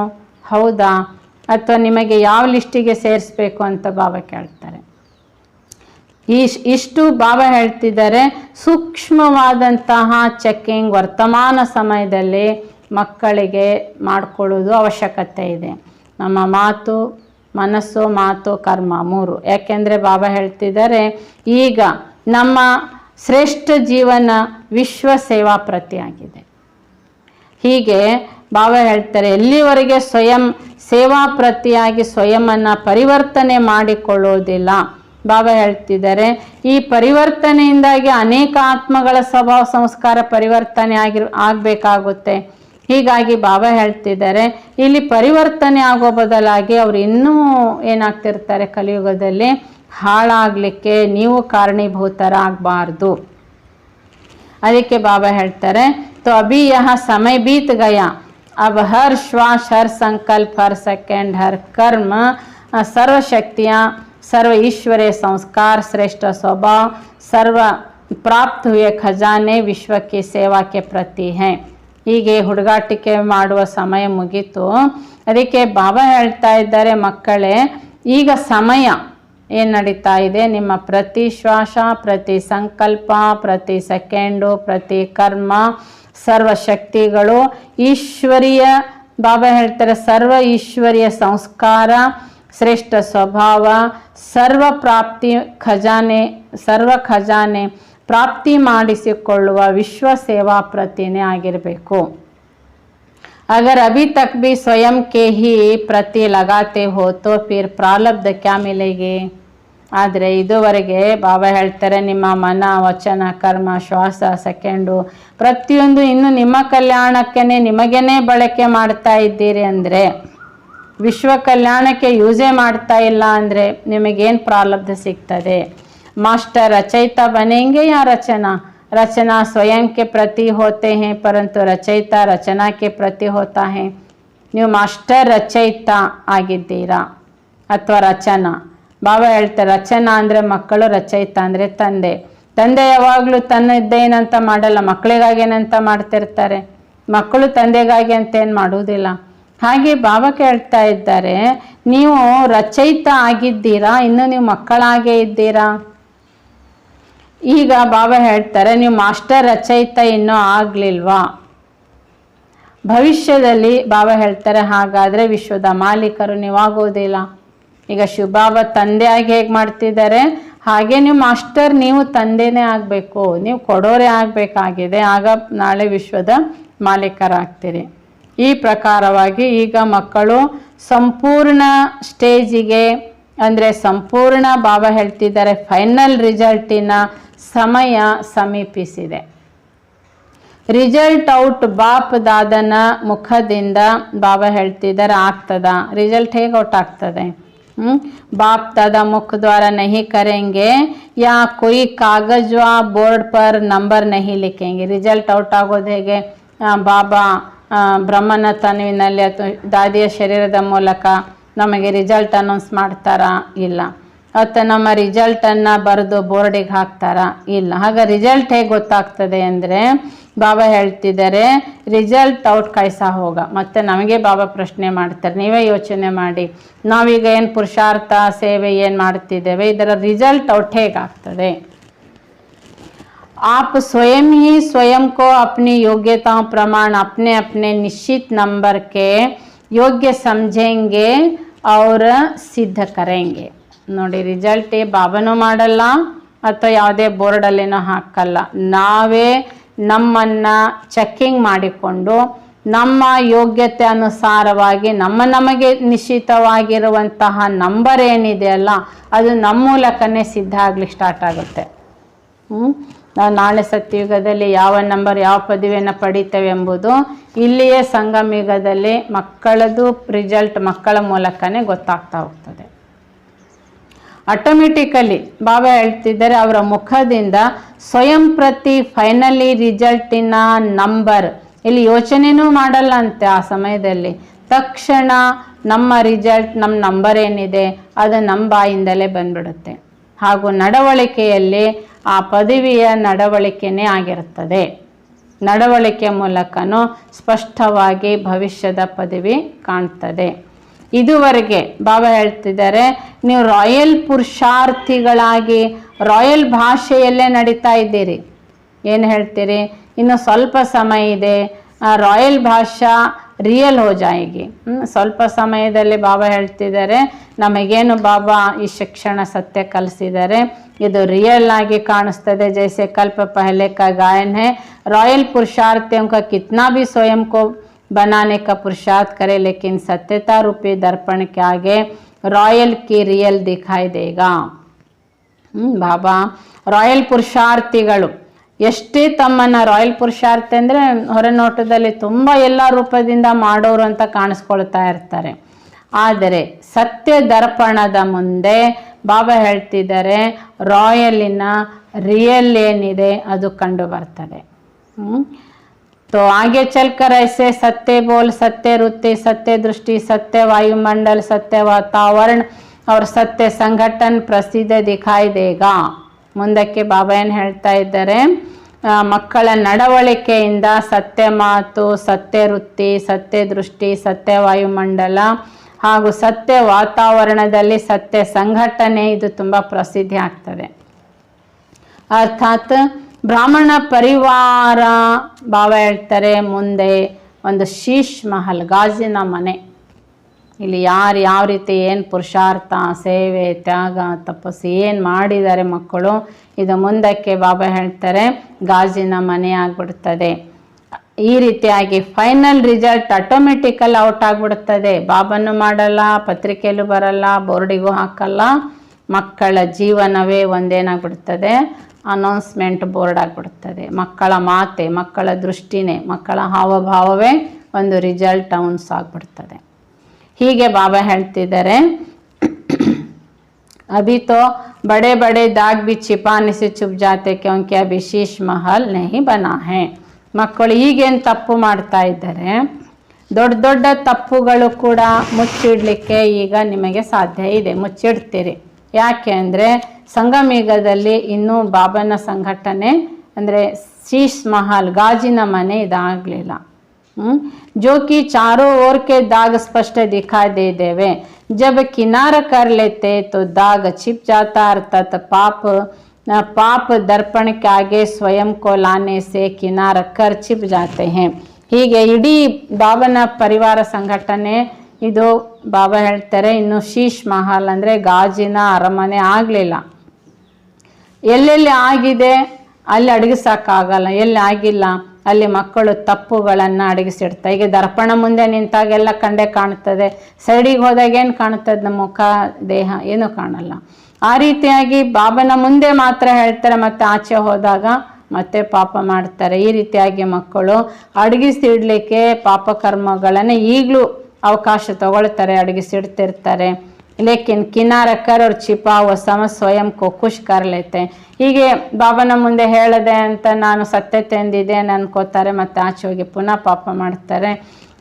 ಹೌದಾ ಅಥವಾ ನಿಮಗೆ ಯಾವ ಲಿಸ್ಟಿಗೆ ಸೇರಿಸ್ಬೇಕು ಅಂತ ಬಾಬಾ ಕೇಳ್ತಾರೆ. ಇಷ್ಟು ಬಾಬಾ ಹೇಳ್ತಿದ್ದಾರೆ, ಸೂಕ್ಷ್ಮವಾದಂತಹ ಚೆಕ್ಕಿಂಗ್ ವರ್ತಮಾನ ಸಮಯದಲ್ಲಿ ಮಕ್ಕಳಿಗೆ ಮಾಡಿಕೊಳ್ಳೋದು ಅವಶ್ಯಕತೆ ಇದೆ. ನಮ್ಮ ಮಾತು ಮನಸ್ಸು ಮಾತು ಕರ್ಮ ಮೂರು. ಯಾಕೆಂದರೆ ಬಾಬಾ ಹೇಳ್ತಿದ್ದಾರೆ, ಈಗ ನಮ್ಮ ಶ್ರೇಷ್ಠ ಜೀವನ ವಿಶ್ವ ಸೇವಾ ಪ್ರತಿಯಾಗಿದೆ. ಹೀಗೆ ಬಾಬಾ ಹೇಳ್ತಾರೆ, ಎಲ್ಲಿವರೆಗೆ ಸ್ವಯಂ ಸೇವಾ ಪ್ರತಿಯಾಗಿ ಸ್ವಯಂವನ್ನು ಪರಿವರ್ತನೆ ಮಾಡಿಕೊಳ್ಳೋದಿಲ್ಲ. ಬಾಬಾ ಹೇಳ್ತಿದ್ದಾರೆ, ಈ ಪರಿವರ್ತನೆಯಿಂದಾಗಿ ಅನೇಕ ಆತ್ಮಗಳ ಸ್ವಭಾವ ಸಂಸ್ಕಾರ ಪರಿವರ್ತನೆ ಆಗಬೇಕಾಗುತ್ತೆ. ಹೀಗಾಗಿ ಬಾಬಾ ಹೇಳ್ತಿದ್ದಾರೆ, ಇಲ್ಲಿ ಪರಿವರ್ತನೆ ಆಗೋ ಬದಲಾಗಿ ಅವರು ಇನ್ನೂ ಏನಾಗ್ತಿರ್ತಾರೆ, ಕಲಿಯುಗದಲ್ಲಿ ಹಾಳಾಗಲಿಕ್ಕೆ ನೀವು ಕಾರಣೀಭೂತರಾಗಬಾರ್ದು. ಅದಕ್ಕೆ ಬಾಬಾ ಹೇಳ್ತಾರೆ, तो अभी यह समय बीत गया, अब हर श्वास हर संकल्प हर सेकंड हर कर्म सर्व शक्तियाँ सर्व ईश्वरीय संस्कार श्रेष्ठ स्वभाव सर्व प्राप्त हुए खजाने विश्व की सेवा के प्रति हैं. ಹೀಗೆ ಹುಡುಗಾಟಿಕೆ ಮಾಡುವ ಸಮಯ ಮುಗೀತು. ಅದಕ್ಕೆ ಬಾಬಾ ಹೇಳ್ತಾ ಇದ್ದಾರೆ, ಮಕ್ಕಳೇ ಈಗ ಸಮಯ ಏನು ನಡೀತಾ ಇದೆ, ನಿಮ್ಮ ಪ್ರತಿ ಶ್ವಾಸ ಪ್ರತಿ ಸಂಕಲ್ಪ ಪ್ರತಿ ಸೆಕೆಂಡು ಪ್ರತಿ ಕರ್ಮ ಸರ್ವ ಶಕ್ತಿಗಳು ಈಶ್ವರೀಯ, ಬಾಬಾ ಹೇಳ್ತಾರೆ ಸರ್ವ ಈಶ್ವರೀಯ ಸಂಸ್ಕಾರ ಶ್ರೇಷ್ಠ ಸ್ವಭಾವ ಸರ್ವ ಪ್ರಾಪ್ತಿ ಸರ್ವ ಖಜಾನೆ ಪ್ರಾಪ್ತಿ ಮಾಡಿಸಿಕೊಳ್ಳುವ ವಿಶ್ವ ಸೇವಾ ಪ್ರತಿನೇ ಆಗಿರಬೇಕು. अगर अभी तक भी स्वयं के ही प्रति लगाते हो तो फिर प्रारब्ध क्या मिलेगी. ಆದರೆ ಇದುವರೆಗೆ ಬಾಬಾ ಹೇಳ್ತಾರೆ ನಿಮ್ಮ ಮನ ವಚನ ಕರ್ಮ ಶ್ವಾಸ ಸೆಕೆಂಡು ಪ್ರತಿಯೊಂದು ಇನ್ನು ನಿಮ್ಮ ಕಲ್ಯಾಣಕ್ಕೇ ನಿಮಗೇನೆ ಬಳಕೆ ಮಾಡ್ತಾ ಇದ್ದೀರಿ ಅಂದರೆ, ವಿಶ್ವ ಕಲ್ಯಾಣಕ್ಕೆ ಯೂಸೇ ಮಾಡ್ತಾ ಇಲ್ಲ ಅಂದರೆ ನಿಮಗೇನು ಪ್ರಾರಬ್ಧ ಸಿಗ್ತದೆ. मास्टर रचयिता बनेंगे या रचना. रचना स्वयं के प्रति होते हैं परंतु रचयिता रचना के प्रति होता है. ನೀವು ಮಾಸ್ಟರ್ ರಚಯಿತಾ ಆಗಿದ್ದೀರಾ ಅಥವಾ ರಚನಾ. ಬಾಬಾ ಹೇಳ್ತಾರೆ ರಚನಾ ಅಂದರೆ ಮಕ್ಕಳು, ರಚಯಿತ ಅಂದರೆ ತಂದೆ. ತಂದೆ ಯಾವಾಗಲೂ ತನ್ನದ್ದೇನಂತ ಮಾಡಲ್ಲ, ಮಕ್ಕಳಿಗಾಗೇನಂತ ಮಾಡ್ತಿರ್ತಾರೆ. ಮಕ್ಕಳು ತಂದೆಗಾಗಿ ಅಂತೇನು ಮಾಡುವುದಿಲ್ಲ. ಹಾಗೆ ಬಾಬಾ ಕೇಳ್ತಾ ಇದ್ದಾರೆ ನೀವು ರಚಯಿತ ಆಗಿದ್ದೀರಾ, ಇನ್ನು ನೀವು ಮಕ್ಕಳಾಗೇ ಇದ್ದೀರಾ. ಈಗ ಬಾಬಾ ಹೇಳ್ತಾರೆ ನೀವು ಮಾಸ್ಟರ್ ರಚಯಿತ ಇನ್ನೂ ಆಗಲಿಲ್ವಾ. ಭವಿಷ್ಯದಲ್ಲಿ ಬಾಬಾ ಹೇಳ್ತಾರೆ ಹಾಗಾದರೆ ವಿಶ್ವದ ಮಾಲೀಕರು ನೀವಾಗೋದಿಲ್ಲ. ಈಗ ಶಿವಬಾಬಾ ತಂದೆಯಾಗಿ ಹೇಗೆ ಮಾಡ್ತಿದ್ದಾರೆ ಹಾಗೆ ನೀವು ಮಾಸ್ಟರ್, ನೀವು ತಂದೆನೇ ಆಗಬೇಕು, ನೀವು ಕೊಡೋರೇ ಆಗಬೇಕಾಗಿದೆ. ಆಗ ನಾಳೆ ವಿಶ್ವದ ಮಾಲೀಕರಾಗ್ತೀರಿ. ಈ ಪ್ರಕಾರವಾಗಿ ಈಗ ಮಕ್ಕಳು ಸಂಪೂರ್ಣ ಸ್ಟೇಜಿಗೆ ಅಂದರೆ ಸಂಪೂರ್ಣ ಬಾಬಾ ಹೇಳ್ತಿದ್ದಾರೆ ಫೈನಲ್ ರಿಸಲ್ಟಿನ ಸಮಯ ಸಮೀಪಿಸಿದೆ. ರಿಸಲ್ಟ್ ಔಟ್ ಬಾಪ್ ದಾದನ ಮುಖದಿಂದ ಬಾಬಾ ಹೇಳ್ತಿದ್ದಾರೆ ಆಗ್ತದ. ರಿಸಲ್ಟ್ ಹೇಗೆ ಔಟ್ ಆಗ್ತದೆ. बाप दादा मुख द्वारा नहीं करेंगे या कोई कागज व बोर्ड पर नंबर नहीं लिखेंगे. रिजल्ट ಔಟ್ ಆಗೋದು ಹೇಗೆ. ಬಾಬಾ ಬ್ರಹ್ಮನ ತನುವಿನಲ್ಲಿ ಅಥವಾ ದಾದಿಯ ಶರೀರದ ಮೂಲಕ ನಮಗೆ ರಿಸಲ್ಟ್ ಅನೌನ್ಸ್ ಮಾಡ್ತಾರಾ? ಇಲ್ಲ. ಅಥವಾ ನಮ್ಮ ರಿಸಲ್ಟನ್ನು ಬರೆದು ಬೋರ್ಡಿಗೆ ಹಾಕ್ತಾರಾ? ಇಲ್ಲ. ಆಗ ರಿಸಲ್ಟ್ ಹೇಗೆ ಗೊತ್ತಾಗ್ತದೆ ಅಂದರೆ ಬಾಬಾ ಹೇಳ್ತಿದ್ದಾರೆ ರಿಸಲ್ಟ್ ಔಟ್ ಕೈಸಾ ಹೋಗ. ಮತ್ತು ನಮಗೆ ಬಾಬಾ ಪ್ರಶ್ನೆ ಮಾಡ್ತಾರೆ, ನೀವೇ ಯೋಚನೆ ಮಾಡಿ, ನಾವೀಗ ಏನು ಪುರುಷಾರ್ಥ ಸೇವೆ ಏನು ಮಾಡ್ತಿದ್ದೇವೆ ಇದರ ರಿಸಲ್ಟ್ ಔಟ್ ಹೇಗಾಗ್ತದೆ. आप स्वयं ही स्वयं को अपनी योग्यताओं प्रमाण अपने अपने निश्चित नंबर के योग्य समझेंगे और सिद्ध करेंगे. ನೋಡಿ ರಿಸಲ್ಟ್ ಬಾಬಾನೂ ಮಾಡಲ್ಲ ಅಥವಾ ಯಾವುದೇ ಬೋರ್ಡಲ್ಲೇನೋ ಹಾಕಲ್ಲ. ನಾವೇ ನಮ್ಮನ್ನು ಚೆಕ್ಕಿಂಗ್ ಮಾಡಿಕೊಂಡು ನಮ್ಮ ಯೋಗ್ಯತೆ ಅನುಸಾರವಾಗಿ ನಮಗೆ ನಿಶ್ಚಿತವಾಗಿರುವಂತಹ ನಂಬರ್ ಏನಿದೆಯಲ್ಲ ಅದು ನಮ್ಮ ಮೂಲಕನೇ ಸಿದ್ಧ ಆಗಲಿಕ್ಕೆ ಸ್ಟಾರ್ಟ್ ಆಗುತ್ತೆ. ನಾವು ನಾಳೆ ಸತ್ಯಯುಗದಲ್ಲಿ ಯಾವ ನಂಬರ್ ಯಾವ ಪದವಿಯನ್ನು ಪಡಿತೇವೆ ಎಂಬುದು ಇಲ್ಲಿಯೇ ಸಂಗಮ ಯುಗದಲ್ಲಿ ಮಕ್ಕಳದು ರಿಸಲ್ಟ್ ಮಕ್ಕಳ ಮೂಲಕನೇ ಗೊತ್ತಾಗ್ತಾ ಹೋಗ್ತದೆ. ಆಟೋಮೆಟಿಕಲಿ ಬಾಬಾ ಹೇಳ್ತಿದ್ದಾರೆ ಅವರ ಮುಖದಿಂದ ಸ್ವಯಂ ಪ್ರತಿ ಫೈನಲಿ ರಿಸಲ್ಟಿನ ನಂಬರ್ ಇಲ್ಲಿ ಯೋಚನೆನೂ ಮಾಡಲ್ಲ ಅಂತೆ. ಆ ಸಮಯದಲ್ಲಿ ತಕ್ಷಣ ನಮ್ಮ ರಿಸಲ್ಟ್ ನಮ್ಮ ನಂಬರ್ ಏನಿದೆ ಅದು ನಮ್ಮ ಬಾಯಿಂದಲೇ ಬಂದ್ಬಿಡುತ್ತೆ. ಹಾಗೂ ನಡವಳಿಕೆಯಲ್ಲಿ ಆ ಪದವಿಯ ನಡವಳಿಕೆನೇ ಆಗಿರುತ್ತದೆ. ನಡವಳಿಕೆ ಮೂಲಕನೂ ಸ್ಪಷ್ಟವಾಗಿ ಭವಿಷ್ಯದ ಪದವಿ ಕಾಣ್ತದೆ. ಇದುವರೆಗೆ ಬಾಬಾ ಹೇಳ್ತಿದ್ದಾರೆ ನೀವು ರಾಯಲ್ ಪುರುಷಾರ್ಥಿಗಳಾಗಿ ರಾಯಲ್ ಭಾಷೆಯಲ್ಲೇ ನಡೀತಾ ಇದ್ದೀರಿ. ಏನು ಹೇಳ್ತೀರಿ, ಇನ್ನು ಸ್ವಲ್ಪ ಸಮಯ ಇದೆ, ರಾಯಲ್ ಭಾಷಾ ರಿಯಲ್ ಹೋ ಜಾಯಿಗಿ. ಸ್ವಲ್ಪ ಸಮಯದಲ್ಲಿ ಬಾಬಾ ಹೇಳ್ತಿದ್ದಾರೆ ನಮಗೇನು ಬಾಬಾ ಈ ಶಿಕ್ಷಣ ಸತ್ಯ ಕಲಿಸಿದ್ದಾರೆ ಇದು ರಿಯಲ್ ಆಗಿ ಕಾಣಿಸ್ತದೆ. जैसे कल्प पहले का गायन है, रॉयल पुरुषार्थियों का कितना भी स्वयं को बनाने का पुरुषार्थ करे लेकिन सत्यता रूपी दर्पण के आगे रॉयल की रियल दिखाई देगा. ಬಾಬಾ ರಾಯಲ್ ಪುರುಷಾರ್ಥಿಗಳು ಎಷ್ಟೇ ತಮ್ಮನ್ನು ರಾಯಲ್ ಪುರುಷಾರ್ಥಿ ಅಂದರೆ ಹೊರನೋಟದಲ್ಲಿ ತುಂಬ ಎಲ್ಲ ರೂಪದಿಂದ ಮಾಡೋರು ಅಂತ ಕಾಣಿಸ್ಕೊಳ್ತಾ ಇರ್ತಾರೆ. ಆದರೆ ಸತ್ಯ ದರ್ಪಣದ ಮುಂದೆ ಬಾಬಾ ಹೇಳ್ತಿದ್ದಾರೆ ರಾಯಲಿನ ರಿಯಲ್ ಏನಿದೆ ಅದು ಕಂಡು ಬರ್ತದೆ. तो आगे चलकर ऐसे सत्य बोल, सत्य वृत्ति, सत्य दृष्टि, सत्य वायुमंडल, सत्य वातावरण और सत्य संगठन प्रसिद्ध दिखाई देगा. ಮುಂದಕ್ಕೆ ಬಾಬಾ ಏನು ಹೇಳ್ತಾ ಇದ್ದಾರೆ, ಮಕ್ಕಳ ನಡವಳಿಕೆಯಿಂದ ಸತ್ಯ ಮಾತು, ಸತ್ಯ ವೃತ್ತಿ, ಸತ್ಯ ದೃಷ್ಟಿ, ಸತ್ಯ ವಾಯುಮಂಡಲ ಹಾಗೂ ಸತ್ಯ ವಾತಾವರಣದಲ್ಲಿ ಸತ್ಯ ಸಂಘಟನೆ ಇದು ತುಂಬ ಪ್ರಸಿದ್ಧಿ ಆಗ್ತದೆ. ಅರ್ಥಾತ್ ಬ್ರಾಹ್ಮಣ ಪರಿವಾರ ಬಾಬಾ ಹೇಳ್ತಾರೆ ಮುಂದೆ ಒಂದು ಶೀಶ್ ಮಹಲ್, ಗಾಜಿನ ಮನೆ. ಇಲ್ಲಿ ಯಾರು ಯಾವ ರೀತಿ ಏನು ಪುರುಷಾರ್ಥ ಸೇವೆ ತ್ಯಾಗ ತಪಸ್ಸು ಏನು ಮಾಡಿದ್ದಾರೆ ಮಕ್ಕಳು ಇದು ಮುಂದಕ್ಕೆ ಬಾಬಾ ಹೇಳ್ತಾರೆ ಗಾಜಿನ ಮನೆ ಆಗ್ಬಿಡ್ತದೆ. ಈ ರೀತಿಯಾಗಿ ಫೈನಲ್ ರಿಸಲ್ಟ್ ಆಟೋಮೆಟಿಕಲ್ ಔಟ್ ಆಗಿಬಿಡ್ತದೆ. ಬಾಬನ್ನು ಮಾಡಲ್ಲ, ಪತ್ರಿಕೆಯಲ್ಲೂ ಬರಲ್ಲ, ಬೋರ್ಡಿಗೂ ಹಾಕಲ್ಲ. ಮಕ್ಕಳ ಜೀವನವೇ ಒಂದೇನಾಗ್ಬಿಡ್ತದೆ, ಅನೌನ್ಸ್ಮೆಂಟ್ ಬೋರ್ಡ್ ಆಗಿಬಿಡ್ತದೆ. ಮಕ್ಕಳ ಮಾತೆ, ಮಕ್ಕಳ ದೃಷ್ಟಿನೇ, ಮಕ್ಕಳ ಹಾವಭಾವವೇ ಒಂದು ರಿಸಲ್ಟ್ ಅನೌನ್ಸ್ ಆಗಿಬಿಡ್ತದೆ. ಹೀಗೆ ಬಾಬಾ ಹೇಳ್ತಿದ್ದಾರೆ, अभी तो बड़े बड़े दाग भी छिपाने से छुप जाते क्योंकि अभी शीश महल नहीं बना है. ಮಕ್ಕಳು ಈಗೇನು ತಪ್ಪು ಮಾಡ್ತಾ ಇದ್ದಾರೆ, ದೊಡ್ಡ ದೊಡ್ಡ ತಪ್ಪುಗಳು ಕೂಡ ಮುಚ್ಚಿಡಲಿಕ್ಕೆ ಈಗ ನಿಮಗೆ ಸಾಧ್ಯ ಇದೆ, ಮುಚ್ಚಿಡ್ತೀರಿ. ಯಾಕೆ ಅಂದರೆ ಸಂಗಮಯುಗದಲ್ಲಿ ಇನ್ನೂ ಬಾಬನ ಸಂಘಟನೆ ಅಂದರೆ ಶೀಶ್ ಮಹಲ್ ಗಾಜಿನ ಮನೆ ಇದಾಗಲಿಲ್ಲ. जो कि चारों ओर के दाग स्पष्ट दिखाई दे देवे. जब किनारा कर लेते तो दाग छिप जाता, अर्थात पाप दर्पण के आगे स्वयं को लाने से किनारा कर छिप जाते हैं. ಹೀಗೆ ಇಡೀ ಬಾಬನ ಪರಿವಾರ ಸಂಘಟನೆ ಇದು ಬಾಬಾ ಹೇಳ್ತಾರೆ, ಇನ್ನು ಶೀಶ್ ಮಹಲ್ ಅಂದರೆ ಗಾಜಿನ ಅರಮನೆ ಆಗಲಿಲ್ಲ. ಎಲ್ಲೆಲ್ಲಿ ಆಗಿದೆ ಅಲ್ಲಿ ಅಡಗಿಸೋಕ್ಕಾಗಲ್ಲ, ಎಲ್ಲಿ ಆಗಿಲ್ಲ ಅಲ್ಲಿ ಮಕ್ಕಳು ತಪ್ಪುಗಳನ್ನು ಅಡಗಿಸಿಡ್ತಾರೆ. ಈಗ ದರ್ಪಣ ಮುಂದೆ ನಿಂತಾಗೆಲ್ಲ ಕಂಡೇ ಕಾಣ್ತದೆ, ಸೈಡಿಗೆ ಹೋದಾಗ ಏನು ಕಾಣ್ತದೆ, ನಮ್ಮ ಮುಖ ದೇಹ ಏನೂ ಕಾಣಲ್ಲ. ಆ ರೀತಿಯಾಗಿ ಬಾಬನ ಮುಂದೆ ಮಾತ್ರ ಹೇಳ್ತಾರೆ, ಮತ್ತು ಆಚೆ ಹೋದಾಗ ಮತ್ತೆ ಪಾಪ ಮಾಡ್ತಾರೆ. ಈ ರೀತಿಯಾಗಿ ಮಕ್ಕಳು ಅಡಗಿಸಿಡ್ಲಿಕ್ಕೆ ಪಾಪಕರ್ಮಗಳನ್ನು ಈಗಲೂ ಅವಕಾಶ ತಗೊಳ್ತಾರೆ, ಅಡಗಿಸಿಡ್ತಿರ್ತಾರೆ. लेकिन किनारा कर और छिपा वो समझ स्वयं को खुश कर लेते. ಹೀಗೆ ಬಾಬನ ಮುಂದೆ ಹೇಳದೆ ಅಂತ ನಾನು ಸತ್ಯತೆ ಎಂದಿದ್ದೇನೆ ಅನ್ಕೋತಾರೆ, ಮತ್ತು ಆಚೆ ಹೋಗಿ ಪುನಃ ಪಾಪ ಮಾಡ್ತಾರೆ.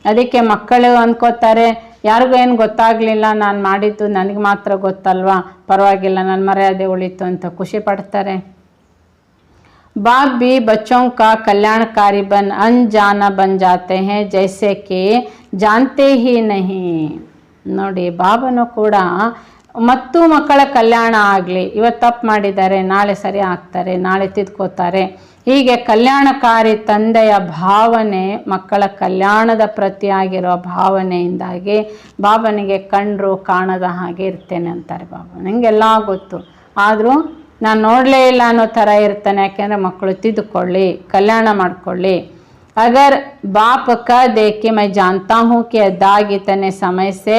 ಅದಕ್ಕೆ ಮಕ್ಕಳು ಅನ್ಕೋತಾರೆ, ಯಾರಿಗೂ ಏನು ಗೊತ್ತಾಗಲಿಲ್ಲ, ನಾನು ಮಾಡಿದ್ದು ನನಗೆ ಮಾತ್ರ ಗೊತ್ತಲ್ವಾ, ಪರವಾಗಿಲ್ಲ ನನ್ನ ಮರ್ಯಾದೆ ಉಳಿತು ಅಂತ ಖುಷಿ ಪಡ್ತಾರೆ. बाप भी बच्चों का कल्याणकारी बन अनजाना बन जाते हैं जैसे कि जानते ही नहीं. ನೋಡಿ, ಬಾಬನು ಕೂಡ ಮತ್ತು ಮಕ್ಕಳ ಕಲ್ಯಾಣ ಆಗಲಿ, ಇವತ್ತು ತಪ್ಪು ಮಾಡಿದ್ದಾರೆ ನಾಳೆ ಸರಿ ಆಗ್ತಾರೆ, ನಾಳೆ ತಿದ್ಕೋತಾರೆ. ಹೀಗೆ ಕಲ್ಯಾಣಕಾರಿ ತಂದೆಯ ಭಾವನೆ ಮಕ್ಕಳ ಕಲ್ಯಾಣದ ಪ್ರತಿಯಾಗಿರೋ ಭಾವನೆಯಿಂದಾಗಿ ಬಾಬನಿಗೆ ಕಂಡ್ರು ಕಾಣದ ಹಾಗೆ ಇರ್ತೇನೆ ಅಂತಾರೆ ಬಾಬಾ. ನನಗೆಲ್ಲ ಗೊತ್ತು, ಆದರೂ ನಾನು ನೋಡಲೇ ಇಲ್ಲ ಅನ್ನೋ ಥರ ಇರ್ತಾನೆ. ಯಾಕೆಂದರೆ ಮಕ್ಕಳು ತಿದ್ದುಕೊಳ್ಳಿ, ಕಲ್ಯಾಣ ಮಾಡಿಕೊಳ್ಳಿ. अगर बाप कह दे कि मैं जानता हूँ कि दाग इतने समय से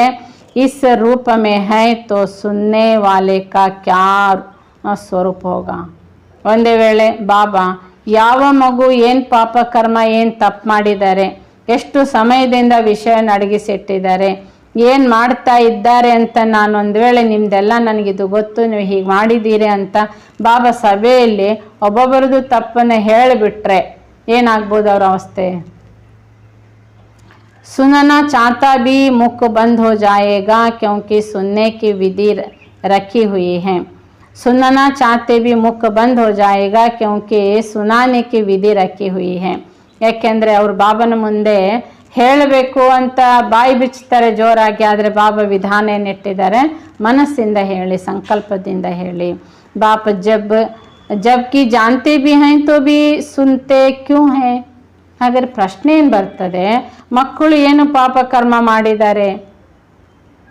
इस रूप में है तो सुनने वाले का क्या स्वरूप होगा. ಒಂದೇ ವೇಳೆ ಬಾಬಾ ಯಾವ ಮಗು ಏನು ಪಾಪ ಕರ್ಮ ಏನು ತಪ್ಪು ಮಾಡಿದ್ದಾರೆ, ಎಷ್ಟು ಸಮಯದಿಂದ ವಿಷಯ ಅಡಗಿಸಿಟ್ಟಿದ್ದಾರೆ, ಏನು ಮಾಡ್ತಾ ಇದ್ದಾರೆ ಅಂತ ನಾನು ಒಂದು ವೇಳೆ ನಿಮ್ದೆಲ್ಲ ನನಗಿದು ಗೊತ್ತು, ನೀವು ಹೀಗೆ ಮಾಡಿದ್ದೀರಿ ಅಂತ ಬಾಬಾ ಸಭೆಯಲ್ಲಿ ಒಬ್ಬೊಬ್ಬರದು ತಪ್ಪನ್ನು ಹೇಳಿಬಿಟ್ರೆ ಏನಾಗ್ಬೋದು ಅವ್ರ ಅವಸ್ಥೆ. सुनना चाहता भी मुख बंद हो जाएगा क्योंकि सुनने की विधि रखी हुई है. सुनना चाहते भी मुख बंद हो जाएगा क्योंकि सुनाने की विधि रखी हुई है. ಯಾಕೆಂದರೆ ಅವ್ರು ಬಾಬನ ಮುಂದೆ ಹೇಳಬೇಕು ಅಂತ ಬಾಯಿ ಬಿಚ್ತಾರೆ ಜೋರಾಗಿ, ಆದರೆ ಬಾಬಾ ವಿಧಾನ ಏನಿಟ್ಟಿದ್ದಾರೆ, ಮನಸ್ಸಿಂದ ಹೇಳಿ, ಸಂಕಲ್ಪದಿಂದ ಹೇಳಿ. ಬಾಪ जबकि जानते भी हैं तो भी सुनते क्यों हैं. ಹಾಗಾದ್ರೆ ಪ್ರಶ್ನೆ ಏನು ಬರ್ತದೆ, ಮಕ್ಕಳು ಏನು ಪಾಪ ಕರ್ಮ ಮಾಡಿದ್ದಾರೆ,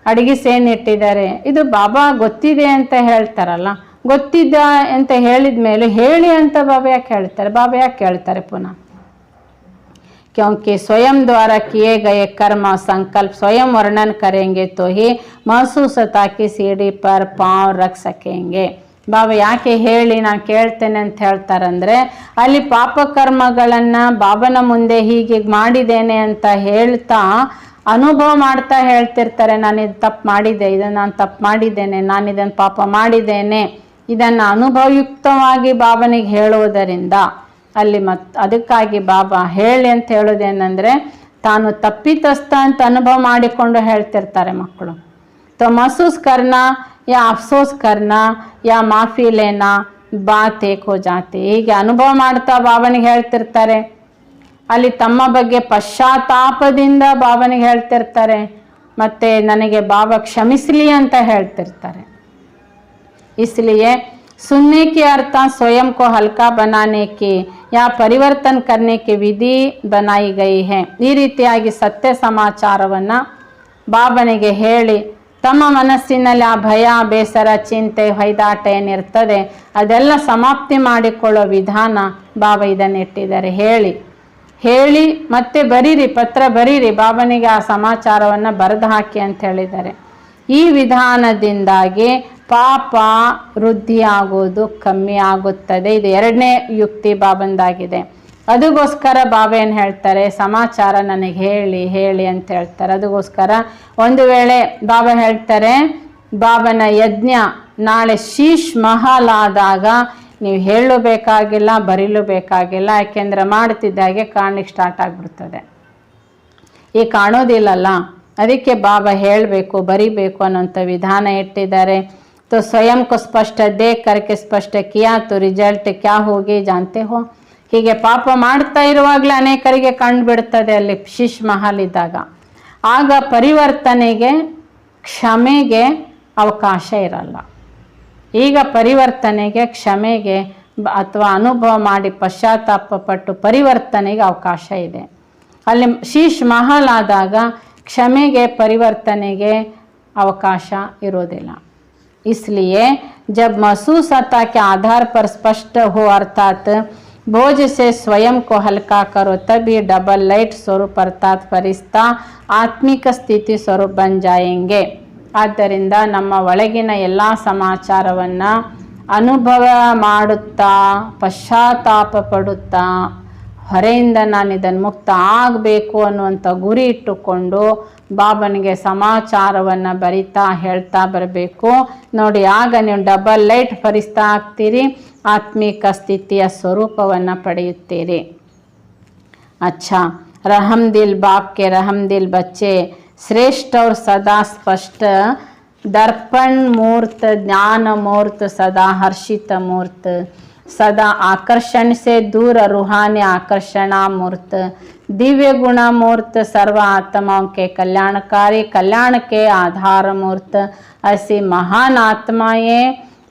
ಅಡಗಿಸೇನಿಟ್ಟಿದ್ದಾರೆ, ಇದು ಬಾಬಾ ಗೊತ್ತಿದೆ ಅಂತ ಹೇಳ್ತಾರಲ್ಲ, ಗೊತ್ತಿದ್ದ ಅಂತ ಹೇಳಿದ ಮೇಲೆ ಹೇಳಿ ಅಂತ ಬಾಬಾ ಯಾಕೆ ಹೇಳ್ತಾರೆ, ಬಾಬಾ ಯಾಕೆ ಹೇಳ್ತಾರೆ ಪುನಃ. क्योंकि स्वयं द्वारा किए गए कर्म संकल्प स्वयं वर्णन करेंगे तो ही महसूसता की सीढ़ी पर पांव रख सकेंगे. ಬಾಬಾ ಯಾಕೆ ಹೇಳಿ ನಾನು ಕೇಳ್ತೇನೆ ಅಂತ ಹೇಳ್ತಾರಂದರೆ, ಅಲ್ಲಿ ಪಾಪಕರ್ಮಗಳನ್ನು ಬಾಬನ ಮುಂದೆ ಹೀಗೆ ಮಾಡಿದ್ದೇನೆ ಅಂತ ಹೇಳ್ತಾ ಅನುಭವ ಮಾಡ್ತಾ ಹೇಳ್ತಿರ್ತಾರೆ. ನಾನು ಇದು ತಪ್ಪು ಮಾಡಿದ್ದೆ, ಇದನ್ನು ನಾನು ತಪ್ಪು ಮಾಡಿದ್ದೇನೆ, ನಾನು ಇದನ್ನು ಪಾಪ ಮಾಡಿದ್ದೇನೆ, ಇದನ್ನು ಅನುಭವಯುಕ್ತವಾಗಿ ಬಾಬನಿಗೆ ಹೇಳುವುದರಿಂದ ಅಲ್ಲಿ ಅದಕ್ಕಾಗಿ ಬಾಬಾ ಹೇಳಿ ಅಂತ ಹೇಳೋದೇನೆಂದರೆ, ತಾನು ತಪ್ಪಿತಸ್ಥ ಅಂತ ಅನುಭವ ಮಾಡಿಕೊಂಡು ಹೇಳ್ತಿರ್ತಾರೆ ಮಕ್ಕಳು. तो महसूस करना या अफसोस करना या माफ़ी लेना बात एक हो जाती. ಹೀಗೆ ಅನುಭವ ಮಾಡ್ತಾ ಬಾಬನಿಗೆ ಹೇಳ್ತಿರ್ತಾರೆ, ಅಲ್ಲಿ ತಮ್ಮ ಬಗ್ಗೆ ಪಶ್ಚಾತ್ತಾಪದಿಂದ ಬಾಬನಿಗೆ ಹೇಳ್ತಿರ್ತಾರೆ, ಮತ್ತು ನನಗೆ ಬಾಬಾ ಕ್ಷಮಿಸಲಿ ಅಂತ ಹೇಳ್ತಿರ್ತಾರೆ. इसलिए सुनने के अर्थ स्वयं को हल्का बनाने की या परिवर्तन करने की विधि बनाई गई है. ಈ ರೀತಿಯಾಗಿ ಸತ್ಯ ಸಮಾಚಾರವನ್ನು ಬಾಬನಿಗೆ ಹೇಳಿ ತಮ್ಮ ಮನಸ್ಸಿನಲ್ಲಿ ಆ ಭಯ, ಬೇಸರ, ಚಿಂತೆ, ಹೊಯ್ದಾಟ ಏನಿರ್ತದೆ ಅದೆಲ್ಲ ಸಮಾಪ್ತಿ ಮಾಡಿಕೊಳ್ಳೋ ವಿಧಾನ ಬಾಬಾ ಇದನ್ನಿಟ್ಟಿದ್ದಾರೆ. ಹೇಳಿ ಮತ್ತೆ ಬರೀರಿ, ಪತ್ರ ಬರೀರಿ, ಬಾಬನಿಗೆ ಆ ಸಮಾಚಾರವನ್ನು ಬರೆದು ಹಾಕಿ ಅಂತ ಹೇಳಿದ್ದಾರೆ. ಈ ವಿಧಾನದಿಂದಾಗಿ ಪಾಪ ವೃದ್ಧಿ ಆಗೋದು ಕಮ್ಮಿ ಆಗುತ್ತದೆ. ಇದು ಎರಡನೇ ಯುಕ್ತಿ ಬಾಬಂದಾಗಿದೆ. ಅದಕ್ಕೋಸ್ಕರ ಬಾಬಾ ಏನು ಹೇಳ್ತಾರೆ, ಸಮಾಚಾರ ನನಗೆ ಹೇಳಿ ಅಂತ ಹೇಳ್ತಾರೆ. ಅದಕ್ಕೋಸ್ಕರ ಒಂದು ವೇಳೆ ಬಾಬಾ ಹೇಳ್ತಾರೆ, ಬಾಬನ ಯಜ್ಞ ನಾಳೆ ಶೀಶ್ ಮಹಲ್ ಆದಾಗ ನೀವು ಹೇಳಬೇಕಾಗಿಲ್ಲ, ಬರೀಲೂ ಬೇಕಾಗಿಲ್ಲ. ಯಾಕೆಂದ್ರೆ ಮಾಡ್ತಿದ್ದಾಗೆ ಕಾಣಲಿಕ್ಕೆ ಸ್ಟಾರ್ಟ್ ಆಗಿಬಿಡ್ತದೆ. ಈ ಕಾಣೋದಿಲ್ಲಲ್ಲ, ಅದಕ್ಕೆ ಬಾಬಾ ಹೇಳಬೇಕು, ಬರೀಬೇಕು ಅನ್ನೋಂಥ ವಿಧಾನ ಇಟ್ಟಿದ್ದಾರೆ. तो स्वयं को स्पष्ट देख करके स्पष्ट किया तो रिजल्ट क्या होगी जानते हो. ಹೀಗೆ ಪಾಪ ಮಾಡ್ತಾ ಇರುವಾಗಲೇ ಅನೇಕರಿಗೆ ಕಂಡು ಬಿಡ್ತದೆ ಅಲ್ಲಿ ಶಿಶ್ ಮಹಲ್ ಇದ್ದಾಗ. ಆಗ ಪರಿವರ್ತನೆಗೆ, ಕ್ಷಮೆಗೆ ಅವಕಾಶ ಇರಲ್ಲ. ಈಗ ಪರಿವರ್ತನೆಗೆ, ಕ್ಷಮೆಗೆ ಅಥವಾ ಅನುಭವ ಮಾಡಿ ಪಶ್ಚಾತ್ತಾಪ ಪಟ್ಟು ಪರಿವರ್ತನೆಗೆ ಅವಕಾಶ ಇದೆ. ಅಲ್ಲಿ ಶೀಶ್ ಮಹಲ್ ಆದಾಗ ಕ್ಷಮೆಗೆ, ಪರಿವರ್ತನೆಗೆ ಅವಕಾಶ ಇರೋದಿಲ್ಲ. इसलिए जब महसूसता के आधार पर स्पष्ट हो अर्थात बोझ से स्वयं को हल्का करो, तभी डबल लाइट स्वरूप अर्थात फरिश्ता आत्मिक ಸ್ಥಿತಿ ಸ್ವರೂಪ बन जाएंगे. ಆದ್ದರಿಂದ ನಮ್ಮ ಒಳಗಿನ ಎಲ್ಲ ಸಮಾಚಾರವನ್ನು ಅನುಭವ ಮಾಡುತ್ತಾ, ಪಶ್ಚಾತ್ತಾಪ ಪಡುತ್ತಾ, ಹೊರೆಯಿಂದ ನಾನು ಇದನ್ನು ಮುಕ್ತ ಆಗಬೇಕು ಅನ್ನುವಂಥ ಗುರಿ ಇಟ್ಟುಕೊಂಡು ಬಾಬನಿಗೆ ಸಮಾಚಾರವನ್ನು ಬರಿತಾ ಹೇಳ್ತಾ ಬರಬೇಕು. ನೋಡಿ, ಆಗ ನೀವು ಡಬಲ್ ಲೈಟ್ ಫರಿಸ್ತಾ ಆಗ್ತೀರಿ, ಆತ್ಮಿಕ ಸ್ಥಿತಿಯ ಸ್ವರೂಪವನ್ನು ಪಡೆಯುತ್ತೀರಿ. अच्छा, रहम दिल बाप के रहम दिल बच्चे श्रेष्ठ और सदा स्पष्ट दर्पण मूर्त, ज्ञान मूर्त, सदा हर्षित मूर्त, सदा आकर्षण से दूर रूहानी आकर्षणा मूर्त, दिव्य गुण मूर्त, सर्व आत्माओं के कल्याणकारी, कल्याण के आधार मूर्त, ऐसी महान आत्माएं